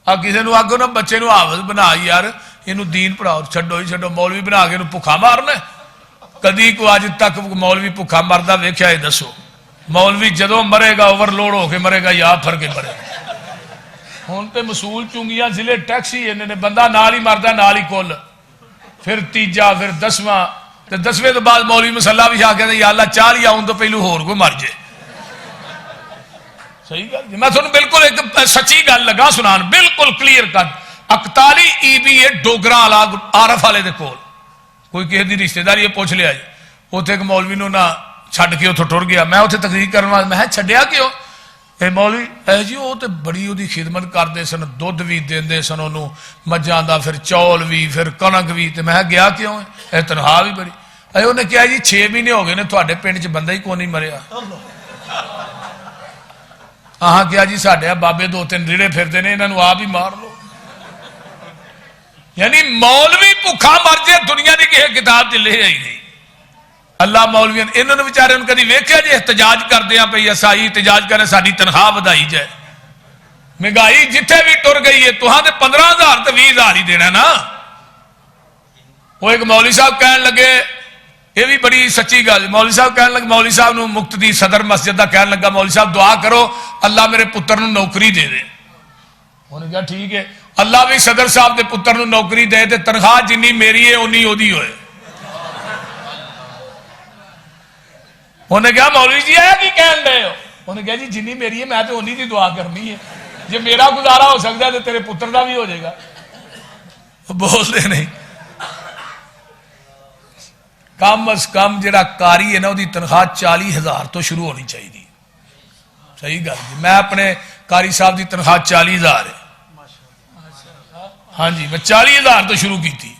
آ کسی نے آگو نا بچے نو حافظ بنا یار یہ دین پڑھاؤ چھڈو ہی چھڈو مولوی بنا کے بھکھا مارنا. کدی کو اج تک مولوی بھکھا مردا ویکھیا ہے دسو؟ مولوی جدو مرے گا اوور لوڈ ہو کے مرے گا یا پھر کے مرے گا. ہوں تو مسول چونگیاں ضلع ٹیکسی انہوں نے بندہ نال ہی مردا نال ہی کل پھر تیجا پھر 10واں تے 10ویں تو بعد مولوی مسلح بھی آ کے یا اللہ 40 آؤں تو پہلو ہور کوئی مر جائے. صحیح گل میں تھانوں بالکل ایک سچی گل لگا سنان بالکل کلیئر کٹ. 41 EB ڈوگرا آرف والے دے کول کوئی کسی دی رشتہ داری پوچھ لیا جی اتنے ایک مولوی نو نہ چھڈ کے اتوں ٹر گیا. میں اتنے تقریر کرنے والے میں چھڈیا کیوں؟ اے مولوی اے جی وہ تو بڑی وہ خدمت کرتے سن دھد بھی دے سن انہوں مجھاں دا پھر چول بھی پھر کنک بھی. تو میں گیا کیوں اے تنخواہ بھی بڑی. اے انہیں کیا جی 6 مہینے ہو گئے نے تھوڑے پنڈ چ بندہ ہی کون نہیں مریا. ہاں کیا جی ساڈے بابے 2-3 ریڑے پھرتے ہیں انہوں آپ ہی مار لو. یعنی مولوی بھکھا مر جائے دنیا کی کسی کتاب چ لکھا ہی نہیں. اللہ مولوی انہوں نے بچارے کدی ویکھیا جی احتجاج کردیا پی اصائی احتجاج کرنے ساری تنخواہ ودائی جائے. مہنگائی جتھے بھی ٹر گئی ہے تو 15,000 تو 20,000 ہی دینا نا. وہ ایک مولوی صاحب کہنے لگے یہ بھی بڑی سچی گل. مولوی صاحب کہنے لگے مولوی صاحب نو مقتدی صدر مسجد کا کہنے لگا مولوی صاحب دعا کرو اللہ میرے پتر نو نوکری دے دے. انہوں نے کہا ٹھیک ہے اللہ بھی صدر صاحب دے پتر نو نوکری دے تے تنخواہ جنی میری ہے اونی اودی ہوئے. انہوں نے کہا مولوی جی ہے کی کہن دے ہو؟ انہوں نے کہا جی جنی میری ہے میں تو انہی دی دعا کرنی ہے جی میرا گزارا ہو سکتا ہے تو تیرے پتر دا بھی ہو جائے گا. بول دے نہیں. کم از کم جڑا کاری ہے نا وہ تنخواہ 40,000 تو شروع ہونی چاہیے. صحیح گل جی. میں اپنے کاری صاحب کی تنخواہ 40,000 ہے. ہاں جی میں 40,000 تو شروع کی تھی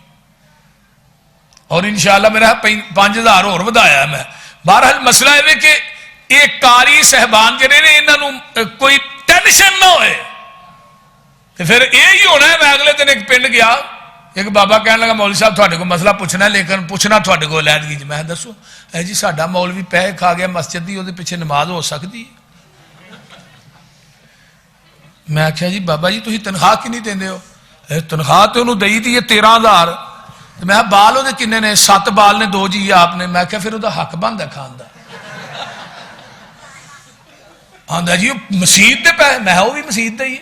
اور انشاءاللہ میرا 5,000 اور ودایا میں. بہرحال مسئلہ ہے کہ ایک کاری صاحبان جڑے نے انہوں کوئی ٹینشن نہ ہوئے تو پھر یہی ہونا ہے. میں اگلے دن ایک پنڈ گیا ایک بابا کہنے لگا مولوی صاحب تھوڑے کو مسئلہ پوچھنا ہے لیکن پوچھنا تھوڑے کو علیحدگی جی. میں دسو اے جی ساڈا مولوی پیسے کھا گیا مسجد دی وہ پیچھے نماز ہو سکتی. میں آخیا جی بابا جی تھی تنخواہ کی نہیں دے ہو؟ تنخواہ تو انہوں دئی تھی 13,000. میں بال وہ کنے نے 7 بال نے 2 جی آپ نے. میں کہا پھر وہ حق بنتا کھان کا. آندا جی مسیت دے پہ میں وہ بھی مسیت دے ہی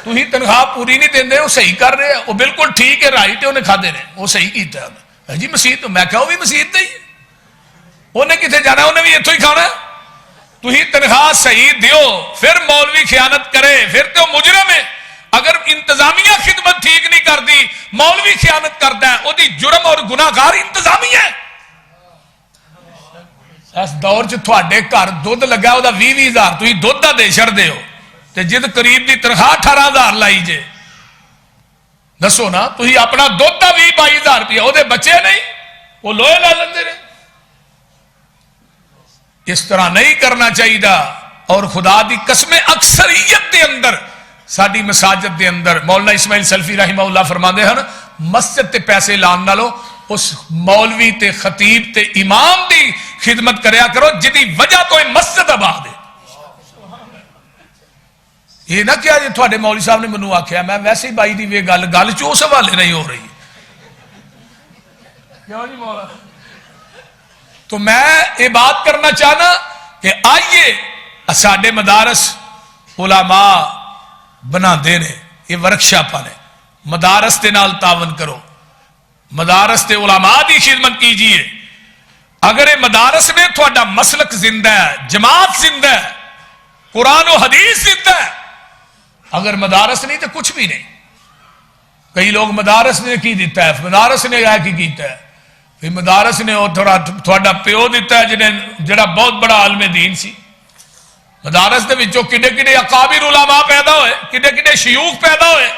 تھی تنخواہ پوری نہیں دے وہ صحیح کر رہے وہ بالکل ٹھیک ہے رائٹ ہے انہیں کھادے نے وہ صحیح کیتا ہے جی مسیت. میں کہا وہ بھی مسیت دے ہی انہیں کتنے جانا انہیں بھی اتوں ہی کھانا. تھی تنخواہ صحیح دیو پھر مولوی خیانت کرے پھر تو مجرم ہے. اگر انتظامیہ خدمت ٹھیک نہیں کرتی مولوی خیانت کرتا ہے وہ جرم اور گناہگار انتظامیہ ہے. اس دور چے گھر دھد لگا وہ 20,000 تھی دھد کا دے چڑ دے ہو جد قریب کی تنخواہ 18,000 لائی جے. دسو نا تھی اپنا دھد کا 20-22,000 روپیہ وہ بچے نہیں وہ لوہے لا لیں. اس طرح نہیں کرنا چاہیے. اور خدا دی قسم اکثریت دے اندر ساری مساجد دے اندر مولانا اسماعیل سلفی رحمہ اللہ فرماندے ہیں مسجد تے پیسے لان نالو اس مولوی تے خطیب تے امام دی خدمت کریا کرو جدی وجہ تو مسجد آباد ہے. یہ نہ کیا جی تھوڑے مولوی صاحب نے منو آخیا میں ویسے ہی بائی دی وے گل چ اس حوالے نہیں ہو رہی. تو میں یہ بات کرنا چاہنا کہ آئیے ساڈے مدارس علماء بنا دے نے یہ ورکشاپاں نے مدارس دے نال تعاون کرو مدارس دے علماء دی خدمت کیجئے. اگر یہ مدارس میں تھوڑا مسلک زندہ ہے جماعت زندہ ہے قرآن و حدیث زندہ ہے. اگر مدارس نہیں تو کچھ بھی نہیں. کئی لوگ مدارس نے کی دیتا ہے مدارس نے کی کیتا ہے پھر مدارس نے تھوڑا پیو دیتا ہے جڑا بہت بڑا عالم دین سی. مدارس دے وچوں کڈے کڈے اکابر علماء پیدا ہوئے کڈے کڈے شیوخ پیدا ہوئے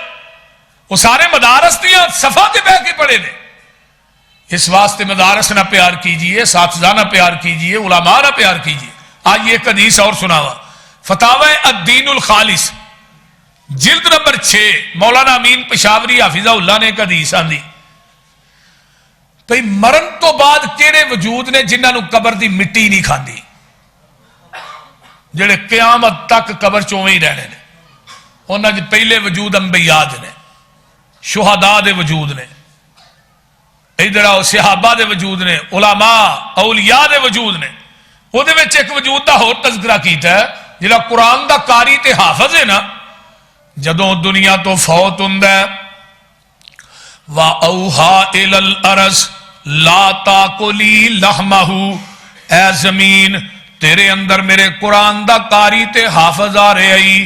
وہ سارے مدارس دیا صفحہ تے بیٹھ کے پڑھے نے. اس واسطے مدارس نہ پیار کیجئے اساتذہ نہ پیار کیجئے علماء نہ پیار کیجئے. آج ایک حدیث اور سناوا فتاوی الدین الخالص جلد نمبر 6 مولانا امین پشاوری حافظہ اللہ نے ایک حدیث آندی بھئی مرن تو بعد کیڑے وجود نے جنہاں نو قبر دی مٹی نہیں کھاندی، جڑے قیامت تک قبر چویں ہی رہنے نے. انہاں دے پہلے وجود انبیاء دے نے، شہداء دے وجود نے، ادھر آؤ صحابہ دے وجود نے، علماء اولیاء دے وجود نے. وہ دے وچ ایک وجود دا ہور تذکرہ کیتا ہے جڑا قرآن دا قاری تے حافظ ہے نا، جدوں دنیا تو فوت ہوندا ہے وَأَوْحَا إِلَى الْأَرْضِ لَا تَأْكُلِي لَحْمَهُ، اے زمین تیرے اندر میرے قرآن دا قاری تے حافظ آ رہے آئی،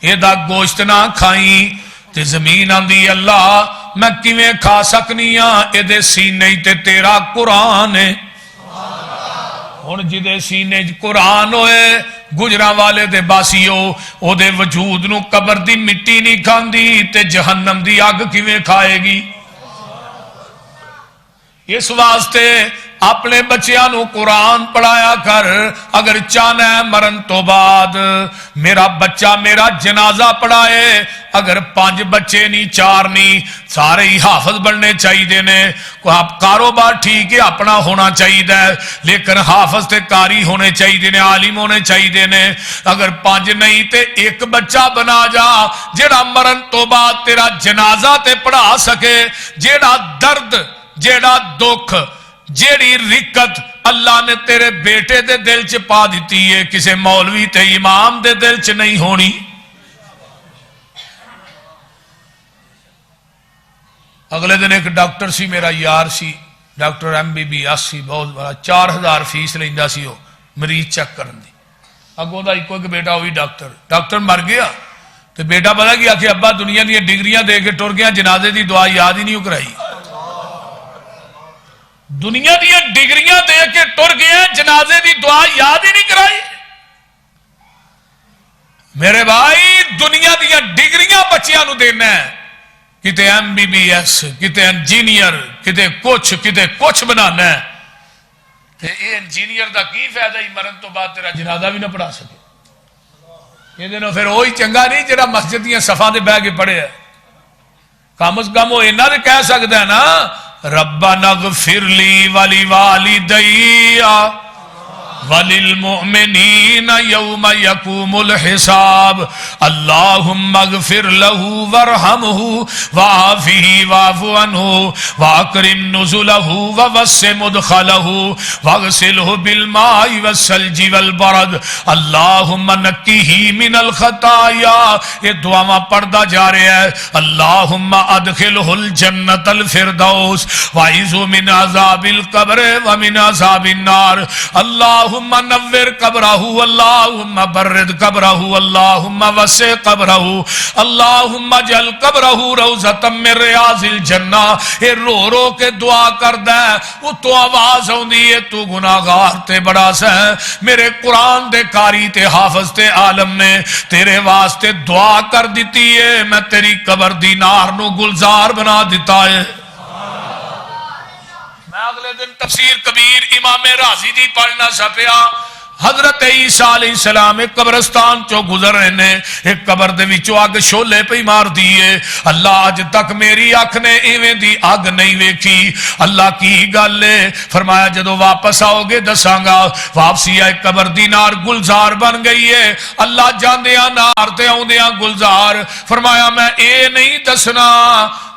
اے دا گوشت نہ کھائیں. تے زمین آندی اللہ میں کیویں کھا سکنی ہاں، اے دے سینے تے تیرا قرآن ہے. ہن جدے سینے قرآن ہوئے گجراں والے دے باسیو او دے وجود نو قبر دی مٹی نہیں کھاندی تے جہنم دی اگ کیویں کھائے گی. اس واسطے اپنے بچیاں نو قرآن پڑھایا کر. اگر چاہنا ہے مرن تو بعد میرا بچہ میرا جنازہ پڑھائے، اگر 5 بچے نہیں 4 نہیں سارے ہی حافظ بننے چاہیے نے. کاروبار ٹھیک ہے اپنا ہونا چاہیے لیکن حافظ تے قاری ہونے چاہیے نے، عالم ہونے چاہیے نے. اگر 5 نہیں تے 1 بچہ بنا جا جیڑا مرن تو بعد تیرا جنازہ تے پڑھا سکے. جیڑا درد، جیڑا دکھ، جیڑی رکت اللہ نے تیرے بیٹے دے دل چ پا دیتی ہے کسے مولوی تے امام دے دل چ نہیں ہونی. اگلے دن ایک ڈاکٹر سی میرا یار سی، ڈاکٹر MBBS سی، بہت بڑا 4000 فیس لیندا سی وہ مریض چیک کرن دی. اگوں دا ایک بیٹا ہوئی ڈاکٹر مر گیا تے بیٹا پتا کیا کہ ابا دنیا دی ڈگریاں دے کے ٹر گیا، جنازے دی دعا یاد ہی نہیں کرائی. دنیا دی ڈگریاں دے کے ٹر گیا، جنازے دی دعا یاد ہی نہیں کرائی. میرے بھائی دنیا دی ڈگریاں بچیاں نو دینا ہے، کتے MBBS، کتے انجینئر، کتے کچھ بنانا ہے. یہ انجینئر دا کی فائدہ ہی مرن تو بعد تیرا جنازہ بھی نہ پڑھا سکے. یہ دنوں پھر وہی چنگا نہیں جڑا مسجد دیاں صفاں دے بہ کے پڑھے ہے. کم از کم وہ اینا تے کہہ سکدا ہے نا ربنا اغفر لی ولی والدی وللمؤمنین یوم یقوم الحساب. اللہم اغفر لہو ورحمہ وعافہ واعف عنہ واکرم نزلہ ووسع مدخلہ واغسلہ بالماء والثلج والبرد. اللہم نقیہ من الخطایا. یہ دعاواں پڑھدا جا رہا ہے. اللہم ادخلہ الجنت الفردوس واعذہ من عذاب القبر ومن عذاب النار. اللہم نور قبرہ، اللہم برد قبرہ، اللہم وسع قبرہ، اللہم اجعل قبرہ روضۃ من ریاض الجنہ. اے رو رو کے دعا کردا ہے، وہ تو آواز ہوندی ہے تو گناہگار تے بڑا سا ہے. میرے قرآن دے قاری تے حافظ تے عالم نے تیرے واسطے دعا کر دیتی ہے، میں تیری قبر دی نار نو گلزار بنا دیتا ہے. اگلے دن تفسیر کبیر امام رازی دی پڑھنا سپیا. حضرت عیسیٰ علیہ السلام ایک قبرستان چو گزر رہے نے، ایک قبر دے وچوں اگ شولے پہ مار دیئے. اللہ آج تک میری آنکھ نے ایویں دی اگ نہیں ویکھی. اللہ کی گل ہے؟ فرمایا جدو واپس آؤ گے دساں گا. واپسی آئے قبر دی نار گلزار بن گئی ہے. اللہ جاندیاں نار تے آوندیاں گلزار. فرمایا میں اے نہیں دسنا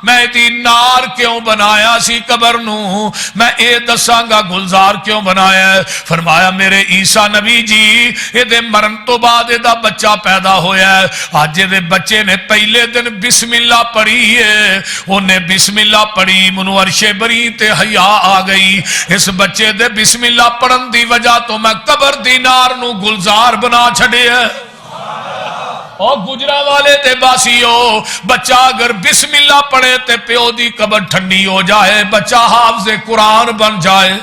میں دی نار کیوں بنایا سی قبر نو، میں اے دساں گا گلزار کیوں بنایا ہے. فرمایا میرے عیسیٰ نبی جی اے دے مرن تو بعد اے دا بچہ پیدا ہویا ہے. آج دے بچے نے پہلے دن بسم اللہ پڑھی ہے، انہیں بسم اللہ پڑھی، منو عرش بری تے حیا آ گئی. اس بچے دے بسم اللہ پڑھن دی وجہ تو میں قبر دی نار نو گلزار بنا چھڑے ہے. اور گجرا والے تے باسیو بچہ اگر بسم اللہ پڑھے تے پیو دی قبر ٹھنڈی ہو جائے، بچہ حافظ قرآن بن جائے.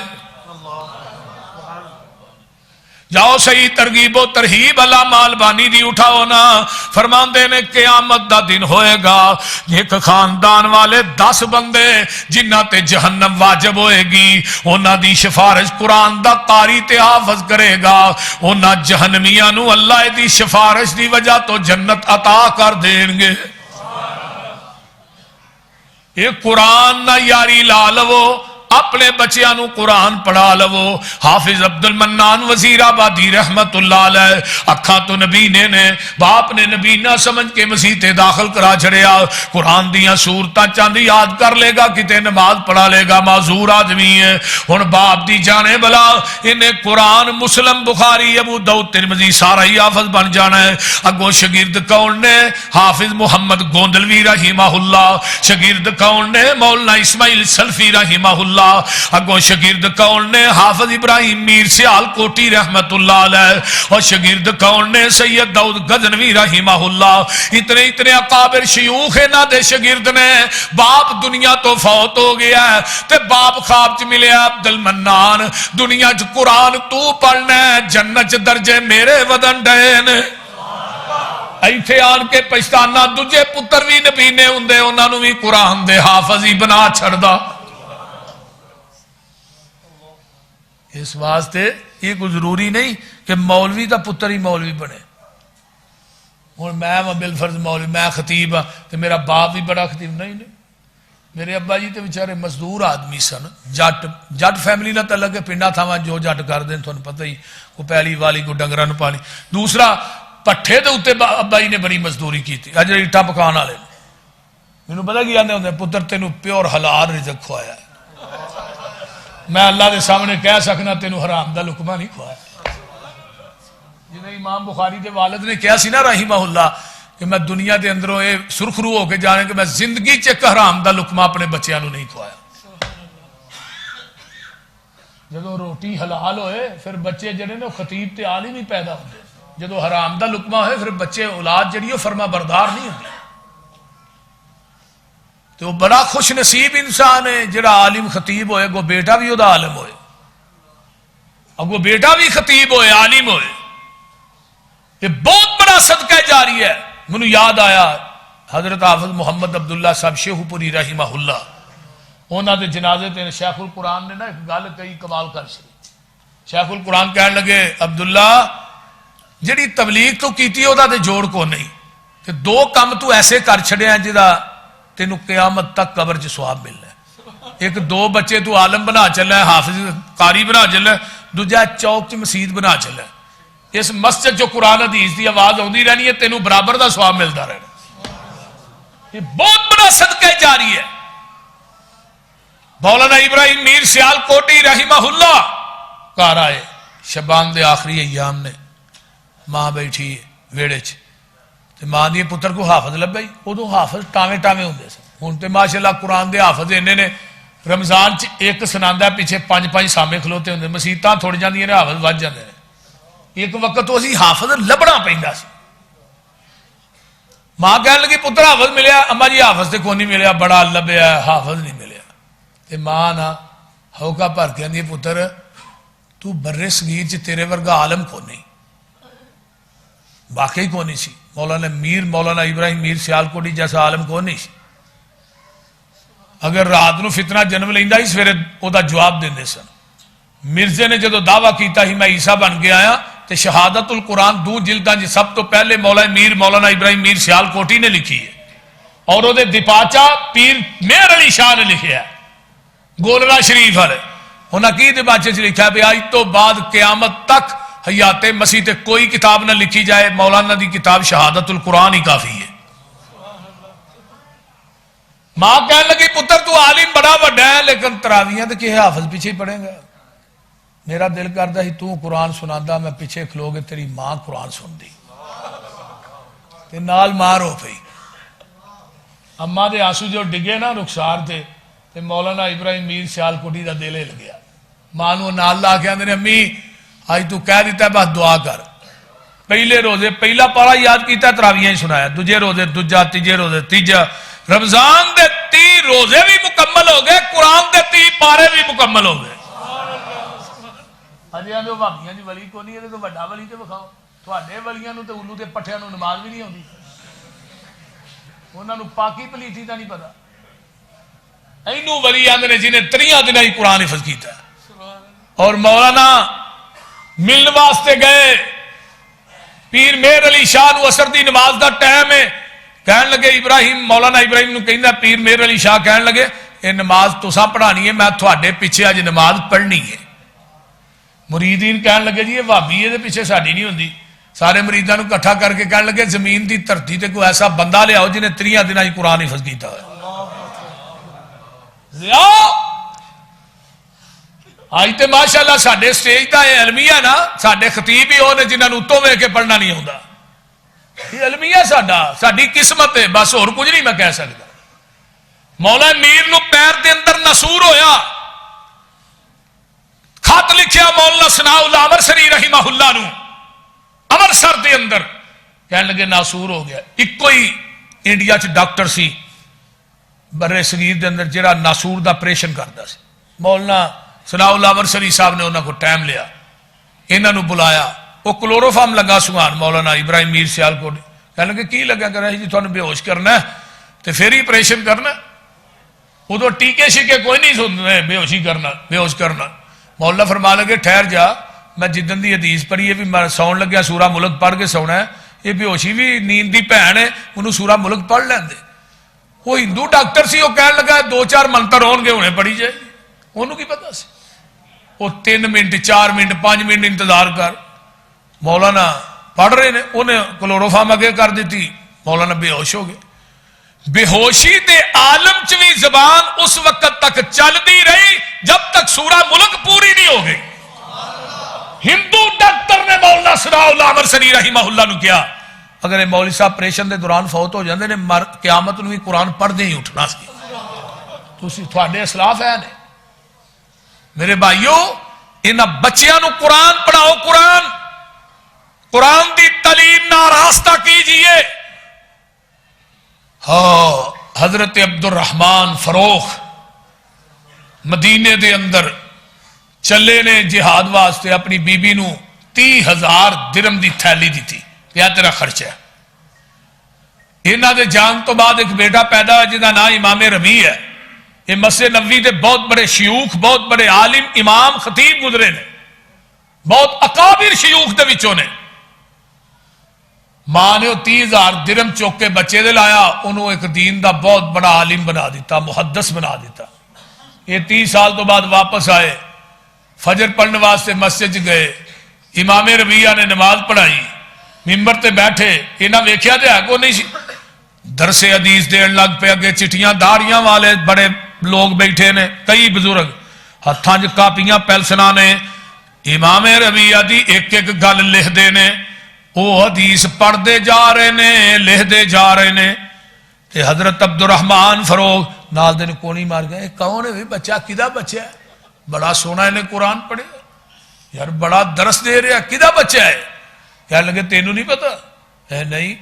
جاؤ صحیح ترغیب و ترہیب علامہ البانی دی اٹھاؤ نا، فرماندے نے قیامت دا دن ہوئے گا ایک خاندان والے 10 بندے جنہ تے جہنم واجب ہوئے گی، انہاں دی سفارش قرآن دا قاری تے حافظ کرے گا، انہاں جہنمیاں نو اللہ دی سفارش دی وجہ تو جنت عطا کر دیں گے۔ یہ قرآن نہ یاری لا لو، اپنے بچیاں نو قرآن پڑھا لو۔ حافظ عبد المنان وزیر آبادی رحمت اللہ علیہ اکھاں تو نبی نے باپ نے نبی نہ سمجھ کے مسیح تے داخل کرا چھڑیا، قرآن دیاں سورتاں چاند یاد کر لے گا کتے نماز پڑھا لے گا، معذور آدمی ہے۔ ہن باپ دی جانے بلا انہیں قرآن مسلم بخاری ابو داؤد ترمذی سارا ہی حافظ بن جانا ہے۔ اگو شاگرد کون نے؟ حافظ محمد گوندلوی رحمہ اللہ، شاگرد کون نے؟ مولانا اسماعیل سلفی رحمہ اللہ، اگو شاگرد کون نے؟ حافظ ابراہیم میر سیال کوٹی رحمت اللہ علیہ، اور شاگرد کون نے؟ سید داؤد غزنوی رحمہ اللہ۔ اتنے اتنے اکابر شیوخ نہ دے شاگرد نے۔ باپ دنیا تو فوت ہو گیا ہے تے باپ خواب چ ملیا عبد المنان دنیا چ قرآن تو پڑھنا ہے، جنت چ درجے میرے ودن ڈے نے۔ ایتھے آن کے پچھتانا دوجے پتر بھی نبی نے ہوندے، انہاں نو بھی قرآن دے حافظ ہی بنا چھڑدا۔ اس واسطے یہ کوئی ضروری نہیں کہ مولوی دا پتر ہی مولوی بنے۔ ہوں میں بالفرض مولوی، میں خطیب ہاں تو میرا باپ بھی بڑا خطیب نہیں۔ میرے ابا جی تو بیچارے مزدور آدمی سن، جٹ فیملی نہ تعلق ہے، پنڈا تھا جو جٹ کر دیں تھانوں پتہ ہی، کو پہلی والی کو ڈنگراں نوں پانی۔ دوسرا پٹھے دے اوتے ابا جی نے بڑی مزدوری کی تھی، اج اٹا پکان والے مینوں پتہ کی آندے ہوندے پتر تینوں پیور حلال رزق کھوایا ہے۔ میں اللہ دے سامنے کہہ سکنا تینوں حرام دا لقمہ نہیں کھوایا۔ جنہیں امام بخاری دے والد نے کہا سی نا رحمہ اللہ کہ میں دنیا دے اندروں یہ سرخرو ہو کے جانے کہ میں زندگی چ حرام دا لقمہ اپنے بچیاں نو نہیں کھوایا۔ جدو روٹی حلال ہوئے پھر بچے جڑے نے خطیب تے عالم ہی پیدا ہوندے، جدو حرام دا لقمہ ہوئے پھر بچے اولاد جڑی فرما بردار نہیں ہوندی۔ تو بڑا خوش نصیب انسان ہے جڑا عالم خطیب ہوئے، گو بیٹا بھی وہ عالم ہوئے، اگو بیٹا بھی خطیب ہوئے عالم ہوئے۔ یہ بہت بڑا صدقہ جاری ہے۔ منو یاد آیا حضرت حافظ محمد عبداللہ صاحب شیخو پوری رحمہ اللہ، انہاں دے جنازے تے شیخ القرآن نے نا ایک گل کئی کمال کر سی۔ شیخ القرآن کہنے لگے عبداللہ جڑی تبلیغ تو کیتی او دا تے جوڑ کو نہیں، کہ 2 کام تو ایسے کر چھڑے ہیں جدا تینوں قیامت تک قبر چ ثواب ملنا ہے۔ ایک 2 بچے تو عالم بنا چلا ہے، حافظ قاری بنا چلا ہے، دوجا چوک چ مسجد بنا چلا ہے۔ اس مسجد جو قرآن حدیث دی آواز آتی رہنی ہے، تینوں برابر دا ثواب ملتا رہنا۔ یہ بہت بڑا صدقہ جاری ہے۔ مولانا ابراہیم میر سیال کوٹی رحمہ اللہ گھر آئے شبان دے آخری ایام نے، ماں بیٹھی ویڑے چ، ماں دی پتر کو حافظ لبے، ادو حافظ ٹاویں ٹاویں ہوندے سن، ہن تے ماشاءاللہ قرآن دے حافظ انہیں نے رمضان چ ایک سناندا پیچھے 5-5 سامنے کھلوتے ہوندے، مسیتاں تھوڑ جاندیاں نے حافظ ود جاندے نے۔ ایک وقت تو اسی حافظ لبنا پیندا سی۔ ماں کہنے لگی پتر حافظ ملیا؟ اما جی حافظ تے کوئی نہیں ملیا، بڑا لبیا حافظ نہیں ملیا۔ تے ماں نا ہوکا بھر کے آندی پتر تو برے صغیر چ تیرے ورگا عالم کو نہیں، واقعی کو نہیں سی۔ مولانا ابراہیم میر سیال کوٹی جیسا عالم کو نہیں سی۔ اگر رات نو فتنہ جنم لیندا ہی سویرے او دا جواب دیندے سن۔ مرزے نے جدو دعویٰ کیتا ہی میں عیسیٰ بن کے آیا تے شہادت القرآن 2 جلداں جی سب تو پہلے مولانا ابراہیم میر سیال کوٹی نے لکھی ہے، اور وہ دپاچا پیر مہر علی شاہ نے لکھیا ہے گولڑا شریف والے۔ انہاں کی دپاچے چ لکھا ہے آج تو بعد قیامت تک حیات مسیح تے کوئی کتاب نہ لکھی جائے، مولانا دی کتاب شہادت القرآن ہی کافی ہے۔ ماں کہنے لگی پتر تو عالم بڑا بڑا ہے لیکن تراویاں تے کہ حافظ پیچھے پڑھیں گا؟ میرا دل کرتا ہی تو قرآن سنادا، میں پیچھے کھلو گے تیری ماں قرآن سن دی تے نال ماں رو پئی۔ اما دے آنسو جو ڈگے نا رخسار تے مولانا ابراہیم میر سیال کوٹی دا دل ہل گیا۔ ماں نو نال لا کے آندے نے امی آج تو کہہ دیتا ہے بس دعا کر۔ پہلے روزے پہلا پارا یاد کیتا ہے، تراویاں ہی سنایا، دوجے روزے دوجا، تیجے روزے تیجا، رمضان دے 30 روزے بھی مکمل ہو گئے، قرآن دے 30 پارے بھی مکمل ہو گئے۔ اجے آدھے بھابیاں دی ولی کو نہیں ہے تو وڈا ولی تے وکھاؤ تھوڑے ولیاں نو تے الو دے پٹھیاں نو نماز بھی نہیں آتی انہوں نے پاکی پلیتی کا نہیں پتا اینو ولی آدھے نے جنہیں 3 دن ہی قرآن حفظ کیتا ہے اور مولانا ملن واسطے گئے پیر مہر علی شاہ نو اثر دی نماز دا ٹائم ہے کہن لگے ابراہیم مولانا ابراہیم نو کہندا پیر مہر علی شاہ کہن لگے یہ نماز تساں پڑھانی ہے میں تھوڑے پیچھے اج نماز پڑھنی ہے مریدین کہن لگے جی یہ وہابی دے پیچھے ساڈی نہیں ہوندی سارے مریداں نو اکٹھا کر کے کہن لگے زمین دی دھرتی تے کوئی ایسا بندہ لے آؤ جنہیں 3 دن ہی قرآن حفظ کیتا ہے آج تے ماشاءاللہ ساڈے سٹیج دا یہ علمیہ نا ساڈے خطیب ہی وہ نے جنہاں نوں اتوں ویکھ کے پڑھنا نہیں آوندا یہ علمیہ ساڈی قسمت ہے بس اور کچھ نہیں میں کہہ سکتا مولا میر نو پیر دے اندر نسور ہویا خط لکھیا مولانا ثناء اللہ امرسری رحمہ اللہ نو امرسر دے اندر کہنے لگے ناسور ہو گیا ایک کوئی انڈیا چ ڈاکٹر سی برے صغیر دے اندر جڑا ناسور دا آپریشن کردا سی مولانا ثناء اللہ امرسری صاحب نے انہاں کو ٹائم لیا انہاں نو بلایا وہ کلوروفارم لگا سگان مولانا ابراہیم میر سیال کو کہنے لگے کی لگا کر جی تھانوں بے ہوش کرنا ہے تے پھر ہی آپریشن کرنا ادو ٹیکے شیکے کوئی نہیں سنتے بے ہوشی کرنا بے ہوش کرنا مولانا فرما لگے ٹھہر جا میں جدن دی حدیث پڑھی ہے بھی میں سون لگیا سورہ ملک پڑھ کے سونا ہے یہ بے ہوشی بھی نیند دی بہن ہے انہوں سورہ ملک پڑھ لین دے وہ ہندو ڈاکٹر سی وہ کہنے لگا 2-4 منتر ہون گے انہیں پڑھی جائے انہوں کی پتا سی وہ 3 منٹ 4 منٹ 5 منٹ انتظار کر مولانا پڑھ رہے ہیں انہیں کلوروفارم اگے کر دیتی مولانا بے ہوش ہو گئے بے ہوشی دے عالم چوی زبان اس وقت تک چلتی رہی جب تک سورہ ملک پوری نہیں ہو گئی ہندو ڈاکٹر نے مولانا ثناء اللہ امرسری رحمہ اللہ نو کیا اگر یہ مولوی صاحب آپریشن دے دوران فوت ہو جاندے نے قیامت نو بھی قرآن پڑھ دے ہی اٹھنا سی تسی تھوڑے اسلاف ہے نے میرے بھائیو انہاں بچیاں نو قرآن پڑھاؤ قرآن دی تعلیم نہ راستہ کیجئے ہاں حضرت عبد الرحمن فروخ مدینے دے اندر چلے نے جہاد واسطے اپنی بی بی نو 30,000 درم دی تھیلی دی تھی کیا تیرا خرچہ ہے انہاں دے جان تو بعد ایک بیٹا پیدا ہے جنہاں نام امام ربیع ہے یہ مسجد نبوی دے بہت بڑے شیوخ بہت بڑے عالم امام خطیب گزرے نے بہت اکابر شیوخ دے وچوں نے ماں نے 30,000 درم چوک کے بچے دے لایا انہوں ایک دین دا بہت بڑا عالم بنا دیتا محدث بنا دیتا یہ 30 سال تو بعد واپس آئے فجر پڑھنے واسطے مسجد گئے امام ربیع نے نماز پڑھائی ممبر تے بیٹھے انہاں ویکھیا تے ہے کو نہیں سی درس حدیث دین لگ پہ اگے چٹیاں داڑیاں والے بڑے لوگ بیٹھے نے کئی بزرگ ہتھاں وچ کاپیاں پینسلاں نے امام ربیع دی ایک ایک گل لکھ دے نے وہ حدیث پڑھ دے جا رہے نے لکھ دے جا رہے نے تے حضرت عبد الرحمن فروغ نال دے کونی مار گئے کون ہے بچہ کدا بچہ ہے بڑا سونا انہیں قرآن پڑھے یار بڑا درس دے رہا کدا بچہ ہے کہنے لگے تینوں نہیں پتا ہے نہیں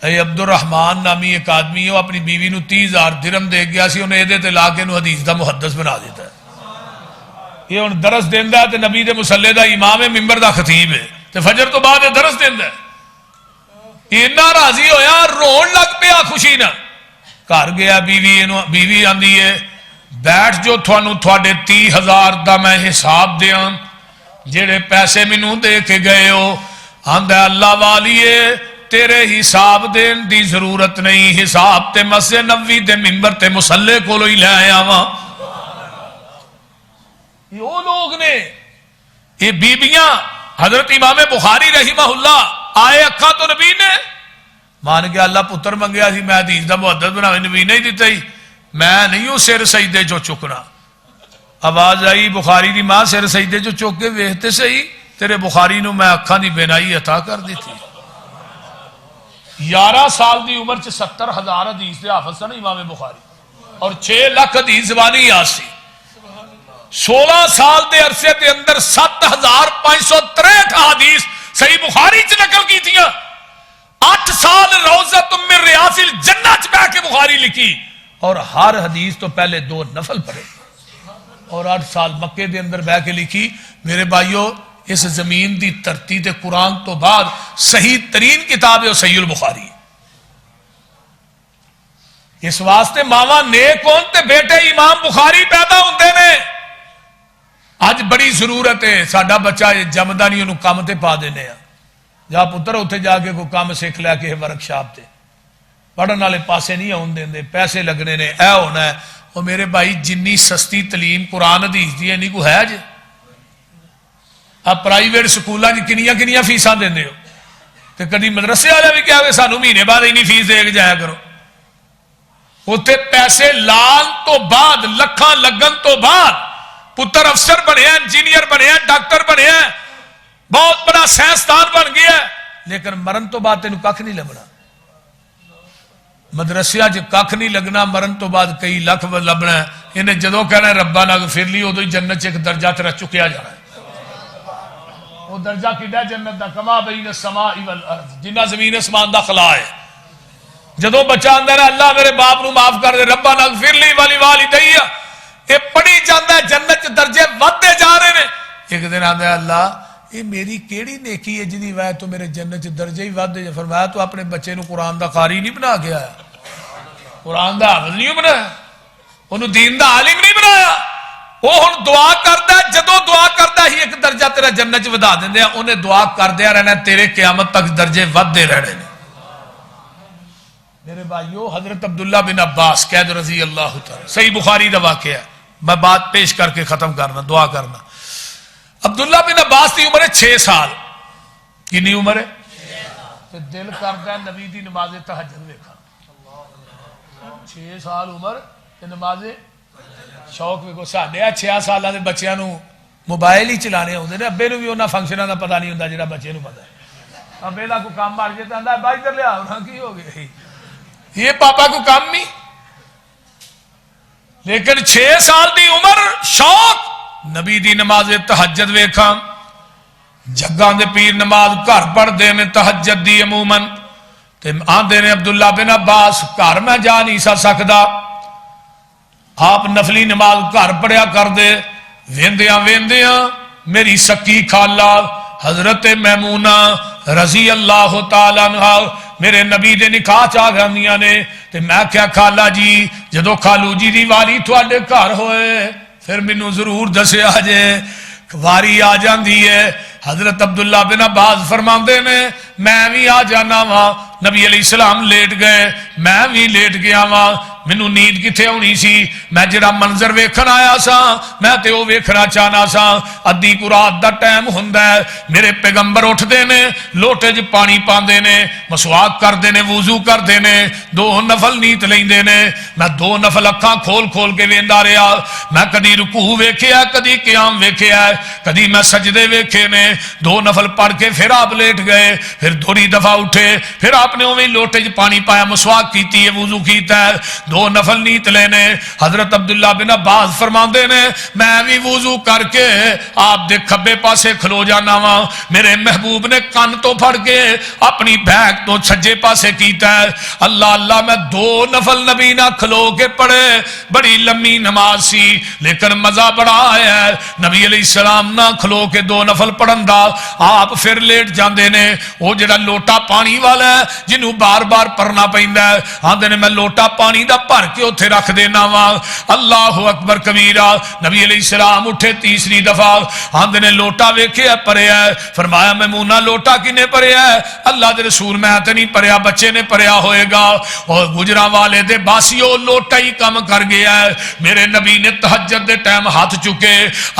اے عبد الرحمن نامی ایک آدمی ہے اپنی بیوی نو 30,000 درم دے گیا سی انہیں ایدے تے لا کے نو حدیث دا محدث بنا دیتا ہے یہ ان درس دیندہ ہے تے نبی دے مسلح دا امام ہے ممبر دا خطیب ہے تے فجر تو بعد درس دیندہ ہے اتنا راضی ہویا رون لگ پیا خوشی نہ گھر گیا بیوی آندی ہے بیٹھ جو تھوانو تھوڑے 30,000 دا میں حساب دیاں جڑے پیسے مینوں دے کے گئے ہو آندہ اللہ والیے تیرے حساب دین دی ضرورت نہیں حساب تے مسجد نبوی دے ممبر تے مصلے کو لوئی لے آیا وہاں یہ لوگ نے یہ بیبیاں حضرت امام بخاری رحمہ اللہ آئے اکھا تو نبی نے مان گیا اللہ پتر منگیا سی میں حدیث دا محدث بنا نبی نہیں دیتا ہی میں نہیں ہوں سر سجدے جو چکنا آواز آئی بخاری دی ماں سر سجدے جو چک کے ویختے صحیح تیرے بخاری نو میں اکھاں دی بینائی عطا کر دی تھی 11 سال دی عمر چ 70,000 حدیث دے حافظ سن امام بخاری اور 6 لاکھ حدیث زبانی یاد سی 16 سال دے عرصے دے اندر 7,563 حدیث صحیح بخاری چ نقل کی تھیاں 8 سال روضۃ من ریاض الجنہ چ بیٹھ کے بخاری لکھی اور ہر حدیث تو پہلے 2 نفل پڑھے اور 8 سال مکے دے اندر بہ کے لکھی. میرے بھائیو اس زمین دی دھرتی تے قرآن تو بعد صحیح ترین کتاب ہے وہ صحیح البخاری. اس واسطے ماواں نیک ہون تے بیٹے امام بخاری پیدا ہوندے نے. اج بڑی ضرورت ہے ساڈا بچہ جمدا نہیں انہوں کام تے پا دینے ہیں. جا پتر اتنے جا کے کوئی کام سیکھ لیا کہ ورک شاپ تے پڑھن والے پاسے نہیں آن دیں پیسے لگنے نے اے ہونا ہے. وہ میرے بھائی جنی سستی تعلیم قرآن حدیث دی نہیں کوئی ہے جی. آپ پرائیویٹ سکولوں کی کنیاں کنیاں فیساں دے ہو تو کدی مدرسے والا بھی کیا سانو مہینے بعد اینی فیس دے کے جایا کرو. اتنے پیسے لان تو بعد لکھاں لگن تو بعد پتر افسر بنے انجینئر بنے ڈاکٹر بنے بہت بڑا سائنسدان بن گیا لیکن مرن تو بعد تینوں کھ نہیں لبنا. مدرسیا کھ نہیں لگنا مرن تو بعد کئی لکھ لبنا. انہیں جدو کہنا ربا اغفر لی ادو ہی جنت ایک درجہ تیرا چکیا جانا ہے. وہ درجہ کڈا جنت دا کما بین السماء والارض جنہ زمین اسمان دا خلا ہے. جدو بچہ اندر اللہ میرے باپ نو معاف کر دے ربا اغفر لی والی والدی یہ پڑھی جاتا ہے جنت درجے ودتے جا رہے ہیں. ایک دن آتا ہے اللہ یہ میری کیڑی نیکی ہے جی وجہ تو میرے جنت درجے ہی ودے. فرمایا تو اپنے بچے نو قرآن دا قاری نہیں بنا کے آیا قرآن دا حافظ نہیں بنایا انہوں دین دا عالم نہیں بنایا. وہ ہن دعا کرتا ہے جدو دعا کرتا ہی ایک درجہ تیرا جنت ودا دیں انہیں دعا کردیا رہنا تیرے قیامت تک درجے ودتے رہنے نے. میرے بھائیو حضرت عبداللہ بن عباس قید رضی اللہ تعالی صحیح بخاری دا واقعہ ہے. میں بات پیش کر کے ختم کرنا دعا کرنا. عبداللہ بن عباس کی عمر ہے 6 سال. کنی عمر ہے؟ دل کرتا ہے نبی دی نماز تہجد ویکھا. 6 سال عمر نماز شوق ویکھو. ساڈے 6 سالوں کے بچیاں نو موبائل ہی چلانے ہوندے نے. ابے نو بھی انہاں فنکشناں دا پتہ نہیں ہوندا جڑا بچے نو پتہ ہے. ابے دا کوئی کام مر جائے تے آندا بائی ادھر لیا ہونا کی ہو گیا یہ پاپا کو کام نہیں. لیکن 6 سال دی عمر شوق نبی دی نماز تہجد ویکھا. جگاں دے پیر نماز گھر پڑھدے نے تہجد دی عموماً تے آندے نے عبداللہ بن عباس گھر میں جا نہیں سکدا. آپ نفلی نماز گھر پڑھیا کر دے. ویندیاں ویندیاں میری سکی خالہ حضرت میمونہ رضی اللہ تعالی عنہ میرے نبی دے نکاح چاہ گاندیاں نے. تے میں کیا خالہ جی جدو خالو جی دی واری تھوڑے گھر ہوئے پھر مینوں ضرور دسیا جے. واری آ جاندی ہے. حضرت عبداللہ بن عباس فرماندے نے میں بھی آ جانا وا. نبی علیہ السلام لیٹ گئے میں بھی لیٹ گیا وا. مینوں نیند کتھے ہونی سی. میں جڑا منظر ویکھن آیا سا میں تے او ویکھنا چاہنا سا. ادھی کو رات دا ٹائم ہوندا ہے. میرے پیغمبر اٹھدے نے لوٹے چ پانی پاندے نے مسواک کردے نے وضو کردے نے 2 نفل نیت لیندے نے. میں 2 نفل اکھاں کھول کھول کے ویندا رہیا. میں کدی رکوع ویکھیا کدی قیام ویکھیا کدی میں سجدے ویکھے نے. 2 نفل پڑھ کے پھر آپ لیٹ گئے. پھر دوری دفعہ اٹھے پھر آپ نے اوویں لوٹے چ پانی پایا مسواک کیتی ہے وضو کیتا ہے 2 نفل نیت لینے. حضرت عبداللہ بن عباس فرماندے نے میں بھی وضو کر کے آپ دے کھبے پاسے کھلو جانا وا. میرے محبوب نے کان تو پھڑ کے اپنی بیک تو سجے پاسے کیتا ہے. اللہ اللہ میں 2 نفل نبی نہ کھلو کے پڑھے. بڑی لمبی نماز سی لیکن مزہ بڑا آیا ہے. نبی علیہ السلام نہ کھلو کے 2 نفل پڑھن دا آپ پھر لیٹ جاندے نے. وہ جڑا لوٹا پانی والا ہے جنوں بار بار پڑھنا پیندا ہے آندے نے میں لوٹا پانی دا بھر کے اوتھے رکھ دینا وا. اللہ اکبر کبیرہ. نبی علیہ السلام اٹھے تیسری دفعہ آندے نے لوٹا ویکھیا پریا ہے. فرمایا میمونہ لوٹا کنے پریا ہے؟ اللہ دے رسول میں تے نہیں پریا بچے نے پریا ہوئے گا. اور گجراں والے دے باسیو لوٹا ہی کم کر گیا ہے. میرے نبی نے تہجد دے ٹائم ہاتھ چکے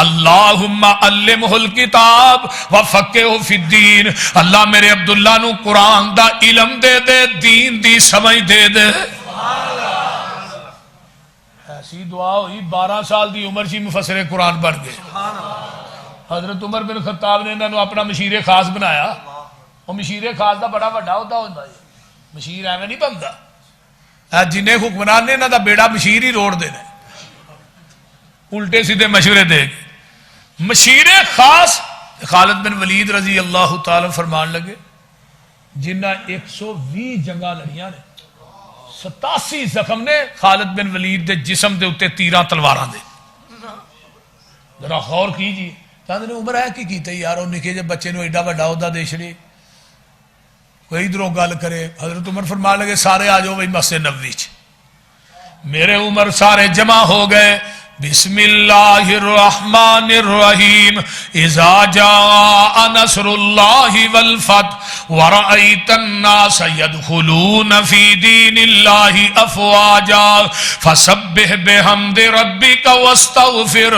اللہم علمہ الکتاب وفقہہ فی الدین. اللہ میرے عبداللہ نو قرآن دا علم دے دے دین دی سمجھ دے دے. ایسی دعا ہوئی 12 سال دی عمر سی مفسر قرآن بن گئے. حضرت عمر بن خطاب نے انہوں نے اپنا مشیر خاص بنایا. وہ مشیر خاص دا بڑا بڑا ہوتا ہوتا ہے. مشیر ایویں نہیں بنتا. جنہیں حکمران نے انہوں دا بیڑا مشیر ہی روڑ دینا الٹے سیدھے مشورے دے گئے. مشیر خاص خالد بن ولید رضی اللہ تعالی فرمان لگے جنہ 120 جنگاں لڑیاں نے 87 زخم نے خالد بن ولید دے جسم دے اتے تیراں تلواراں دے. ذرا غور کیجیے. کہتے ہیں عمر ہے کی کیتے یار وہ نکے جے بچے نو ایڈا وڈا عہدہ دے چھڑے. کوئی ادھروں گل کرے. حضرت عمر فرمان لگے سارے آ جاؤ بھائی مسجد نبوی چ. میرے عمر سارے جمع ہو گئے. بسم اللہ الرحمن الرحیم اذا جاء نصر اللہ والفتح ورأیت الناس يدخلون فی دین اللہ افواجا فسبح بحمد ربک واستغفر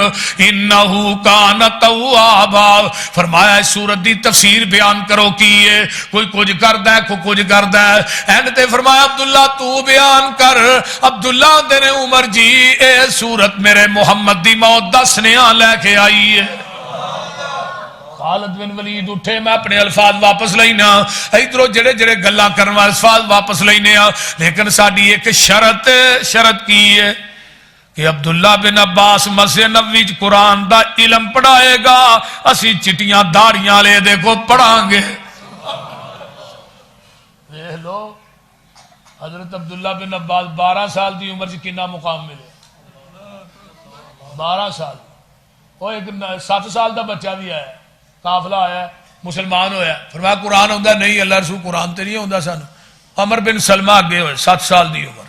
انہ کان توابا. فرمایا اس سورت دی تفسیر بیان کرو کیے. کوئی کچھ کردا ہے کوئی کچھ کردا ہے. اینڈ تے فرمایا عبداللہ تو بیان کر. عبداللہ دے عمر جی اے سورت میرے محمد دی موت دا سنیہ لے کے آئی ہے. خالد بن ولید اٹھے میں اپنے الفاظ واپس لینا. ادھروں جڑے جڑے گلاں کرن والے الفاظ واپس لینے آ. لیکن ساڈی ایک شرط کی ہے کہ عبداللہ بن عباس مسجد نبوی وچ قرآن دا علم پڑھائے گا. اسی چٹیاں داڑیاں لے دے کو پڑھاں گے. دیکھ لو حضرت عبداللہ بن عباس 12 سال دی عمر سے کنا مقام ملے. 12 سال. وہ ایک 7 سال دا بچہ بھی آیا قافلہ آیا مسلمان ہویا. فرمایا قرآن ہوندا نہیں اللہ رسول قرآن تے نہیں ہوندا سن. عمر بن سلمہ اگے ہوئے 7 سال دی عمر.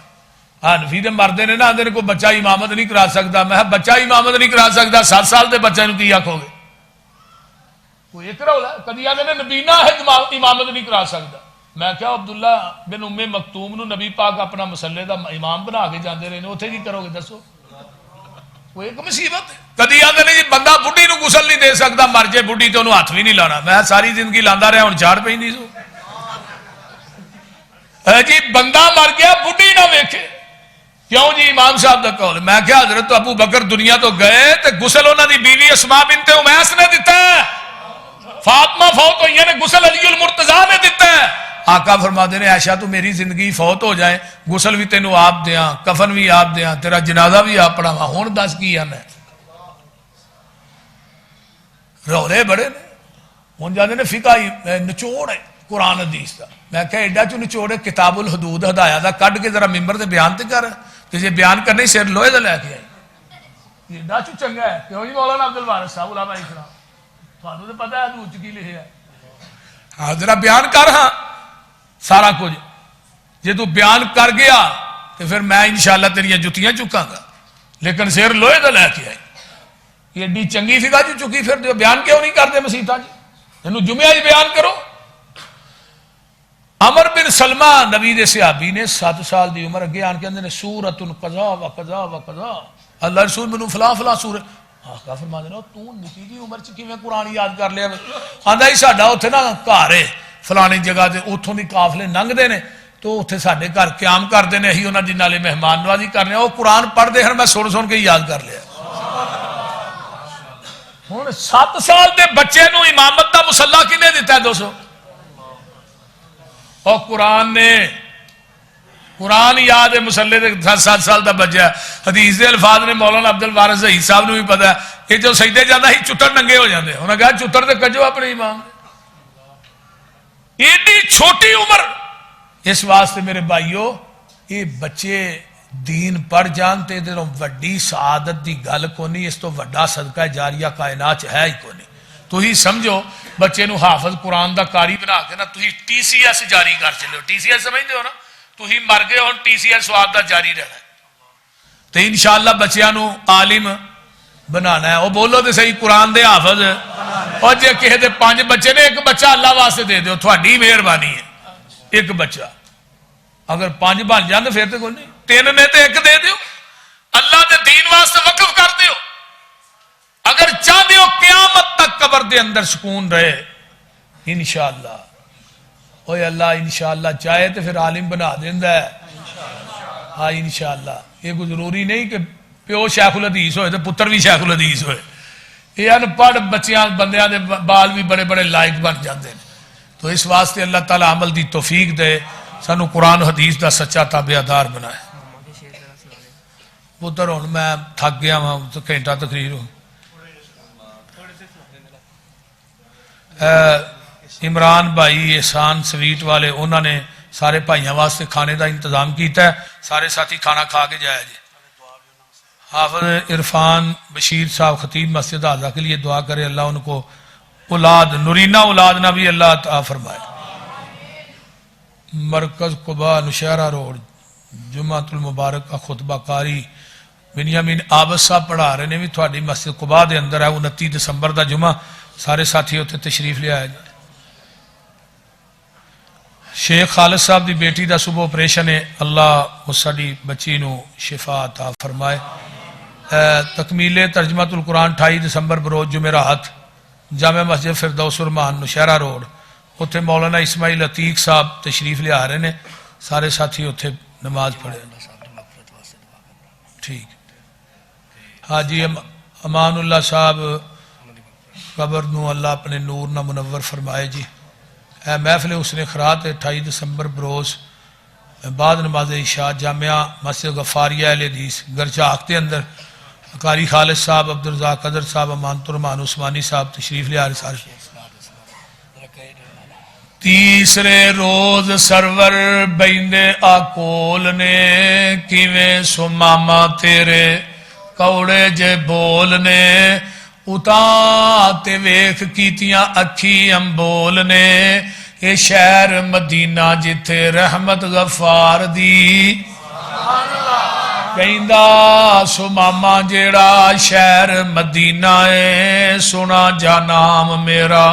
حنفی دے مردے نے نا آندے کوئی بچہ امامت نہیں کرا سکتا. میں بچہ امامت نہیں کرا سکتا 7 سال دے بچے نو کی آکھو گے. کوئی ایک رولا کدی آندے نے نبینا ہے امامت نہیں کرا سکتا. میں کہا عبداللہ بن ام مکتوم نو نبی پاک اپنا مسلے دا امام بنا کے جاندے رہے نے اوتھے کی کرو گے دسو. وہ ایک مصیبت ہے. کدی آندے نے جی بندہ بڈھی نو غسل نہیں دے سکتا مر جے بڈھی تے انہوں ہاتھ بھی نہیں لانا. میں ساری زندگی لاندا رہا ہن جھاڑ پئی نہیں سو. جی بندہ مر گیا بڈھی نہ ویکھے کیوں جی امام صاحب دا قول. میں کہا حضرت ابو بکر دنیا تو گئے تے غسل انہاں دی بیوی اسماء بنت امیس نے دتا ہے. فاطمہ فوت ہوئی نے غسل علی المرتضیٰ نے دتا ہے. آقا فرماتے ہیں عائشہ تو میری زندگی فوت ہو جائے غسل بھی تینوں آپ دیاں کفن بھی آپ دیاں تیرا جنازہ بھی آپ پڑھاواں. ہن دس کی آنا ہے. رولے بڑے نے. ہن جاندے نے فقہ نچوڑ ہے قرآن حدیث دا. میں کہا ایڈا چ نچوڑ ہے کتاب الحدود ہدایہ دا کڈ کے ذرا ممبر تے بیان تے کر. تے جے بیان کرنے سر لوہے دا لے کے آئی. ایڈا چ چنگا ہے کیوں جی مولانا عبد الوارث صاحب علماء کرام تھانوں تے پتہ ہے حدود چ کی لکھیا ہے. ہاں ذرا بیان کر. ہاں سارا کچھ جے تو بیان کر گیا تو پھر میں انشاءاللہ تیریاں جتیاں چکاں گا. لیکن سر لوہے دا لے کے آئی. یہ ایڈی چنگی فقہ جو چکی پھر جو بیان کیوں نہیں کرتے مسیطہ جی. تینوں جمعہ ہی بیان کرو. عمر بن سلمہ نبی دے صحابی نے 7 سال دی عمر اگے آن کے اندر نے سورۃ قضا و قضا و قضا اللہ رسول منو فلاں فلاں سورہ. آقا فرما دینا تو نکی جی عمر چ کیویں قرآن یاد کر لیا. آندا ہی ساڈا اوتھے نا گھر ہے فلانی جگہ تے اتھوں دی قافلے لنگدے نے تو اتھے ساڈے گھر قیام کردے نے. اہی انہاں دی نالے مہمان نوازی کرنے. وہ قرآن پڑھدے ہیں میں سن کے یاد کر لیا. ہن 7 سال دے بچے نو امامت دا مصلا کنے دتا ہے دوستو. اور قرآن نے قرآن یاد ہے مسلے دے 7 سال دا بچہ ہے. حدیث دے الفاظ نے مولانا عبد الوارث ظہیر صاحب نو بھی پتہ ہے کہ جو سجدے جاندا ہی چتر ننگے ہو جاندے. انہاں کہا چتر تے کجو اپنے امام. ایڈی چھوٹی عمر. اس واسطے میرے بھائیو یہ بچے دین پڑھ جانتے دے وڈی سعادت دی گل کونی. اس تو وڈا صدقہ جاریہ کائنات ہے ہی کونی. تو ہی سمجھو بچے نو حافظ قرآن دا قاری بنا کے نا تو ہی TCS جاری کر چلے. TCS سمجھتے ہو نا. تو ہی مر گئے ہن TCS سواد دا جاری رہنا ہے. تو انشاءاللہ بچیاں نو عالم بنانا ہے. وہ بولو تے صحیح قرآن دے حافظ. اور جے کہے دے 5 بچے نے ایک بچہ اللہ واسطے دے دیو تھوڑی مہربانی ہے. ایک بچہ اگر 5 بن جان تو پھر تو کوئی نہیں. 3 نے تو ایک دے دیو اللہ دے دین واسطے وقف کر دیو. اگر چاہتے ہو قیامت تک قبر دے اندر سکون رہے انشاءاللہ. اوے اللہ انشاءاللہ چاہے تو پھر عالم بنا دیندا ہے. ہاں انشاءاللہ. یہ کوئی ضروری نہیں کہ پیو شیخ الحدیث ہوئے تو پتر بھی شیخ الحدیث ہوئے. یہ ان پڑھ بچیاں بندیاں دے بال بھی بڑے بڑے لائق بن جاندے ہیں. تو اس واسطے اللہ تعالیٰ عمل دی توفیق دے سانو قرآن حدیث دا سچا تابعدار بنائے. پتر ہن میں تھک گیا ہاں تو گھنٹہ تقریر ہو. عمران بھائی احسان سویٹ والے انہوں نے سارے بھائیاں واسطے کھانے دا انتظام کیتا ہے. سارے ساتھی کھانا کھا کے جایا جی. حافظ عرفان بشیر صاحب خطیب مسجد اعظم کے لیے دعا کرے، اللہ ان کو اولاد نورینہ اولاد نہ بھی اللہ عطا فرمائے۔ مرکز قباء نوشہرہ روڈ جمعۃ المبارک کا خطبہ قاری بنیامین عابد صاحب پڑھا رہے نے بھی تھوڑی مسجد قباء دے اندر ہے 29 دسمبر دا جمعہ، سارے ساتھی ہوتے تشریف لے آئے۔ شیخ خالد صاحب دی بیٹی دا صبح آپریشن ہے، اللہ اس ساڈی بچی نو شفا عطا فرمائے۔ تکمیل ترجمۃ القرآن 28 دسمبر بروز جمعرات جامع مسجد فردوس الرحمان نوشہرہ روڈ، اتنے مولانا اسماعیل عتیق صاحب تشریف لے آ رہے ہیں، سارے ساتھی اتنے نماز پڑھے۔ ٹھیک حاجی امان اللہ صاحب قبر نو اللہ اپنے نور نہ منور فرمائے جی۔ اے محفل حسن خرات 28 دسمبر بروز بعد نماز عشاء جامعہ مسجد غفاریہ اہل حدیث گرچاک کے اندر قاری خالد صاحب، عبدالرزاق قدر صاحب، امانت الرحمان عثمانی صاحب تشریف لے آ رہے سارے۔ تیسرے روز سرور بیندے آکول نے کیویں سماما تیرے کوڑے جے بولنے اتا تے ویکھ کیتیاں اکھی امبول نے اے شہر مدینہ جتھے رحمت غفار دی کہندا سماما جیڑا شہر مدینہ ہے سنا جا نام میرا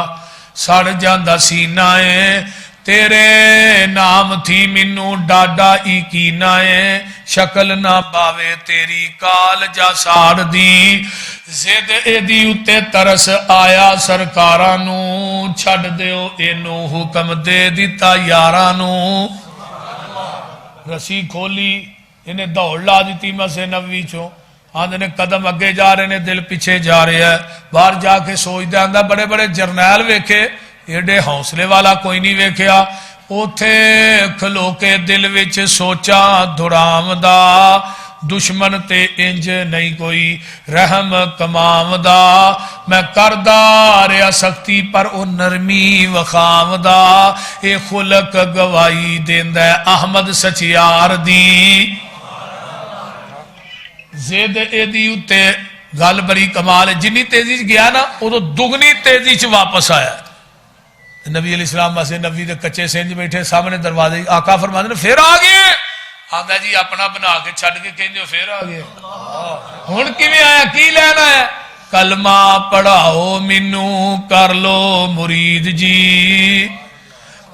سڑ جاندہ سینہ ہے تیرے نام تھی منو ڈاڈا ایکینہ ہے شکل نہ پاوے تیری کال جا ساڑ دی زد ایدی اتے ترس آیا سرکارانو چھڑ دیو اینو حکم دے دیتا یارانو رسی کھولی انہیں دوڑ لا دیتی مسے نوی چو آندھے نے قدم اگے جا رہے نے دل پیچھے جا رہے ہیں باہر جا کے سوچ دے آندھا بڑے بڑے جرنیل ویکھے ایڈے حوصلے والا کوئی نہیں ویکھیا اوتھے کھلو کے دل وچ سوچا دھڑام دا دشمن تے انج نہیں کوئی رحم کمام دا میں کردہ ریا سکتی پر او نرمی وخام دا اے خلق گواہی دیندہ احمد سچیار دی زید ایدی اتے گل بری کمال ہے جنی تیزی چ گیا نا وہ تو دگنی تیزی چ واپس آیا نبی علیہ السلام واسے نبی دے کچے سینج بیٹھے سامنے دروازے آقا فرماتے ہیں پھر آ گئے آندا جی اپنا بنا کے چھڈ کے کہندے ہو پھر آ گئے ہن کیویں آیا کی لینا ہے کلمہ پڑھاؤ مینوں کر لو مرید جی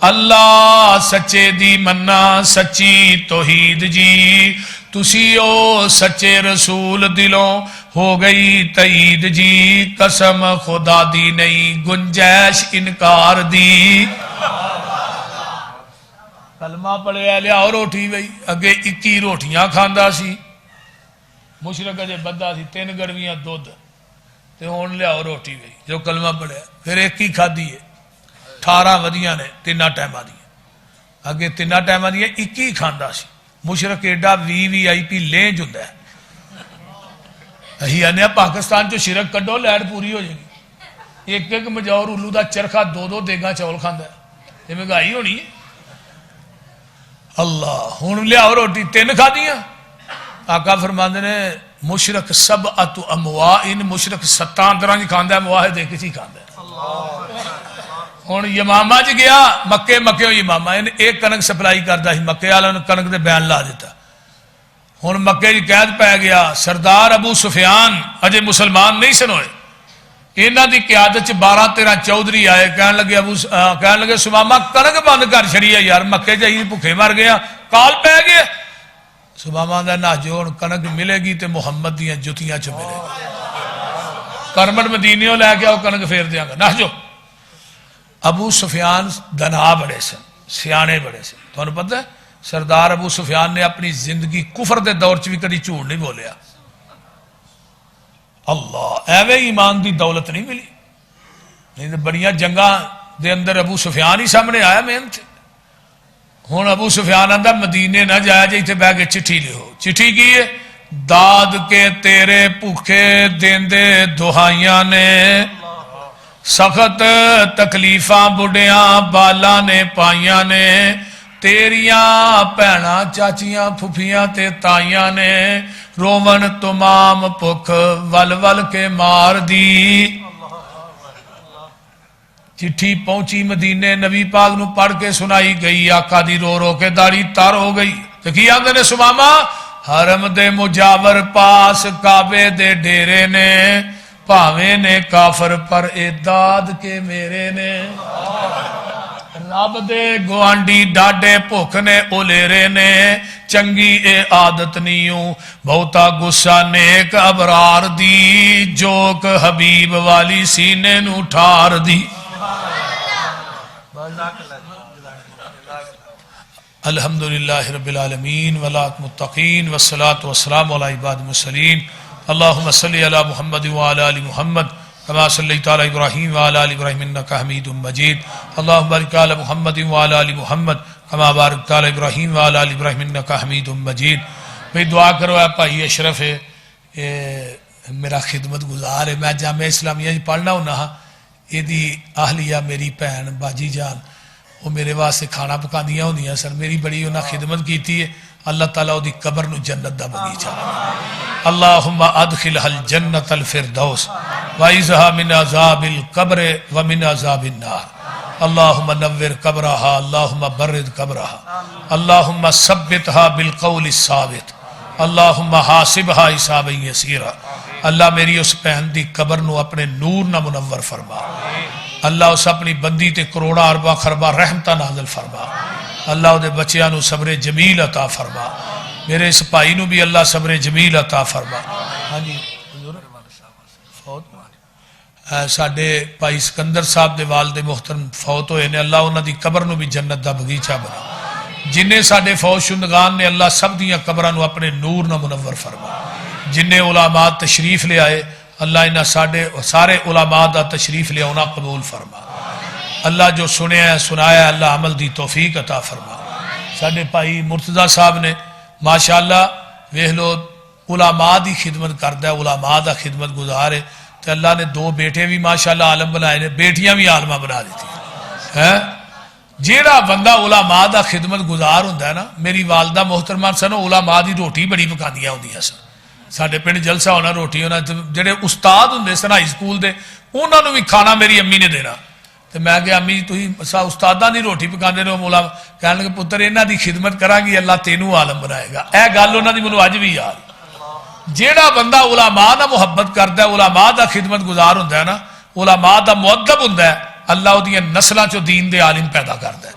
اللہ سچے دی منا سچی توحید جی تسی او سچے رسول دلوں ہو گئی تائید جی قسم خدا دی نہیں گنجائش انکار دی کلمہ پڑھے لیا روٹی بھئی اگے 21 روٹیاں کھاندا سی مشرق جے بدہ سی 3 گڑویاں دودھ تے ہون لیا روٹی بھئی جو کلمہ پڑھے پھر ایک ہی کھادی ہے 18 ودیاں نے 3 ٹائم آ دیا اگے 3 ٹائم آ دیا 21 کھاندا سی مشرق ایڈا وی آئی پی لینج ہوتا ہے اہی آنے پاکستان جو شرک کڈو لہر پوری ہو جائے گی ایک ایک مجاور الو دا چرخہ 2 دیگاں چاول کھاندا ہے یہ مہنگائی ہونی ہے اللہ ہن لیا روٹی 3 کھا دیا آقا فرماندے نے مشرق سبعۃ امواء مشرق 7 طرح کی کھاندا ہے مواحد ایک ہی کھاندا ہے ہن یمامہ چ گیا مکے یمامہ ایک کنک سپلائی کردا سی مکے والوں نے کنک دے بیان لا دیتا ہن مکے دی قید پی گیا سردار ابو سفیان اجے مسلمان نہیں سن ہوئے انہاں دی قیادت چ 12-13 چودھری آئے کہن لگے سماما کنک بند کر چھڑی ہے یار مکے جائی بھوکے مر گیا کال پی گیا سماما دا نہ جو کنک ملے گی تے محمد دیاں جتیاں چ ملے گی کرمٹ مدینیوں لے کے آؤ کنک پھیر دیاں گا نہ جو ابو سفیان دنا بڑے سن سیانے بڑے سن تو انہوں پتہ ہے سردار ابو سفیان نے اپنی زندگی کفر دے دور چ بھی کدی جھوٹ نہیں بولیا اللہ ایویں ایمان دی دولت نہیں ملی نہیں بڑیاں جنگاں دے اندر ابو سفیان ہی سامنے آیا محنت ہن ابو سفیان آندا مدینے نہ جایا جے ایتھے بیٹھ کے چٹھی لکھو چٹھی کی ہے داد کے تیرے بھوکے دیندے دہائیاں نے سخت تکلیفاں بڑیاں بالا نے پائیاں نے تیریاں بھੈਣਾਂ چاچیاں پھپھیاں تے تائیاں نے روون تمام بھکھ ول ول کے مار دی چٹھی پہنچی مدینے نبی پاک نو پڑھ کے سنائی گئی آقا دی رو رو کے داڑھی تر ہو گئی تے کی آندے نے سماما حرم دے مجاور پاس کعبے دے ڈیرے نے پاویں نے کافر پر اعداد کے میرے نے رب دے گوانڈی ڈاڈے بھوک نے اولیرے نے چنگی اے عادت نیوں بہتا غصہ نیک ابرار دی جوک حبیب والی سینے نو ٹھار دی الحمدللہ رب العالمین والعاقبۃ للمتقین والصلاة والسلام علی عباد المرسلین اللہم صلی علی محمد وعلی آل محمد کما صلیت علی ابراہیم وعلی آل ابراہیم انک حمید مجید اللہم بارک علی محمد وعلی آل محمد کما بارکت علی ابراہیم وعلی آل ابراہیم انک حمید مجید. میں دعا کرو اے بھائی اشرف ہے میرا خدمت گزار ہے میں جامعہ اسلامیہ پڑھنا ہونا ہاں یہ دی اہلیہ میری بہن باجی جان وہ میرے واسطے کھانا پکاندیاں ہوندیاں سن میری بڑی انہاں خدمت کیتی ہے اللہ تعالیٰ دی قبر نو جنت دا بغیچہ اللہم ادخلها الجنت الفردوس وعیزها من عذاب القبر ومن عذاب النار اللہم نور قبرها اللہم برد قبرها اللہم ثبتها بالقول الثابت اللہم حاسبها حسابا یسیرا اللہ میری اس بہن دی قبر نو اپنے نور نہ منور فرما اللہ اس اپنی بندی تے کروڑا اربا خربا رحمتہ نازل فرما اللہ دے بچیاں نو صبر جمیل عطا فرما میرے اس بھائی نو بھی اللہ صبر جمیل عطا فرما. ہاں جی ساڈے بھائی سکندر صاحب دے والد محترم فوت ہوئے نے اللہ انہاں دی قبر نو بھی جنت دا بغیچہ بنا جنہیں ساڈے فوت شندگان نے اللہ سب دیاں قبراں نو اپنے نور نہ منور فرما جنہیں علماء تشریف لے آئے اللہ انہاں سارے علماء دا تشریف لے آنا قبول فرما اللہ جو سنیا ہے سنایا ہے اللہ عمل دی توفیق عطا فرما. ساڈے بھائی مرتضی صاحب نے ماشاءاللہ ویکھ لو علماء دی خدمت کردا ہے علماء دا خدمت گزار ہے تے اللہ نے دو بیٹے بھی ماشاءاللہ عالم بنائے نے بیٹیاں بھی عالمہ بنا دیتی ہیں جیڑا بندہ علماء دا خدمت گزار ہوندا ہے نا میری والدہ محترمہ سن علماء دی روٹی بڑی پکاندیاں ہوندیاں سن ساڈے پنڈ جلسہ ہونا روٹی ہونا جڑے استاد ہوندے سن ہائی سکول دے انہاں نو بھی کھانا میری امی نے دینا تے میں کہ امی تسی استاداں دی روٹی پکاندے نے مولا کہن لگے پتر انہاں دی خدمت کراں گی اللہ تینوں عالم بنائے گا اے گل انہاں دی مینوں اج بھی یاد جیڑا بندہ علماء نال محبت کردا ہے علماء دا خدمت گزار ہوندا ہے نا علماء دا مؤدب ہوندا ہے اللہ اودیاں نسلاں چوں دین دے عالم پیدا کردا ہے.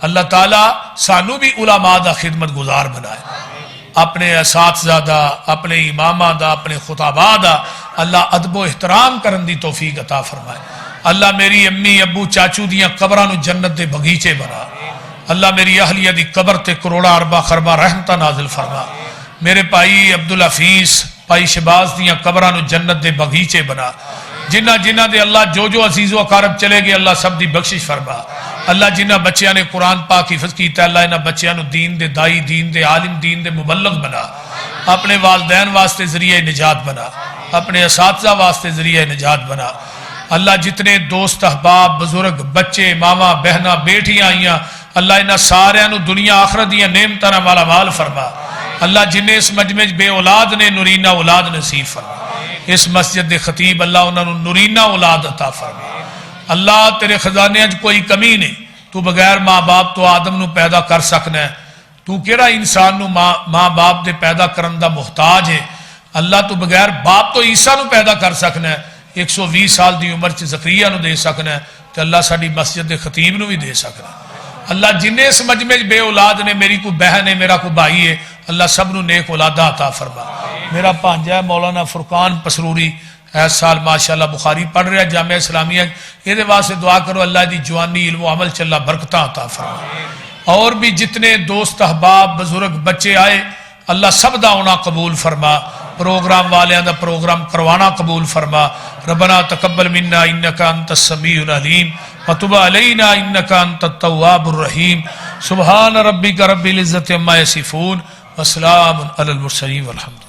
اللہ تعالیٰ سانو بھی علماء دا خدمت گزار بنائے اپنے اساتذہ دا اپنے امامہ دا اپنے خطابہ دا اللہ ادب و احترام کرن دی توفیق عطا فرمائے. اللہ میری امی ابو چاچو دیاں قبراں نو جنت دے بغیچے بنا اللہ میری اہلیہ دی قبر تے کروڑا اربا خربا رحمتہ نازل فرما میرے بھائی عبدالحفیظ بھائی شباز دیاں قبراں نو جنت دے بغیچے بنا جنہ دے اللہ جو عزیز و اقارب چلے گئے اللہ سب دی بخشش فرما اللہ جنہ بچیاں نے قرآن پاک حفظ کیتا اللہ انہاں بچیاں نو دین دے دائی دین دے عالم دین دے مبلغ بنا اپنے والدین واسطے ذریعہ نجات بنا اپنے اساتذہ واسطے ذریعہ نجات بنا اللہ جتنے دوست احباب بزرگ بچے ماما بہنا بیٹیاں آئیاں اللہ انہاں سارے نو دنیا آخرت دیاں نعمتاں نال مالا مال فرما اللہ جنہیں اس مجمع بے اولاد نے نورینہ اولاد نصیب فرما اس مسجد دے خطیب اللہ انہاں نو نورینہ اولاد عطا فرما اللہ تیرے خزانے اج کوئی کمی نہیں تو بغیر ماں باپ تو آدم نو پیدا کر سکنا ہے تو کیڑا انسان نو ماں باپ دے پیدا کرن دا محتاج ہے اللہ تو بغیر باپ تو عیسیٰ نو پیدا کر سکنا ہے 120 سال دی عمر چ زکریا نو دے سکنا ہے تے اللہ ساڈی مسجد دے خطیب نو بھی دے سکنا ہے اللہ جنہیں اس مجمع بے اولاد نے میری کو بہن ہے میرا کو بھائی ہے اللہ سب نو نیک اولادہ عطا فرما میرا بھانجا ہے مولانا فرقان پسروری اس سال ماشاءاللہ بخاری پڑھ رہا ہے جامعہ اسلامیہ یہ دے واسطے دعا کرو اللہ دی جوانی علم و عمل چ اللہ برکتاں عطا فرما اور بھی جتنے دوست احباب بزرگ بچے آئے اللہ سب دا ہونا قبول فرما پروگرام والیاں دا پروگرام کروانا قبول فرما ربنا تقبل منا انکا انت السمیع العلیم وتب علینا انکا انت التواب الرحیم سبحان ربک رب العزت عما یصفون وسلام علی المرسلین والحمد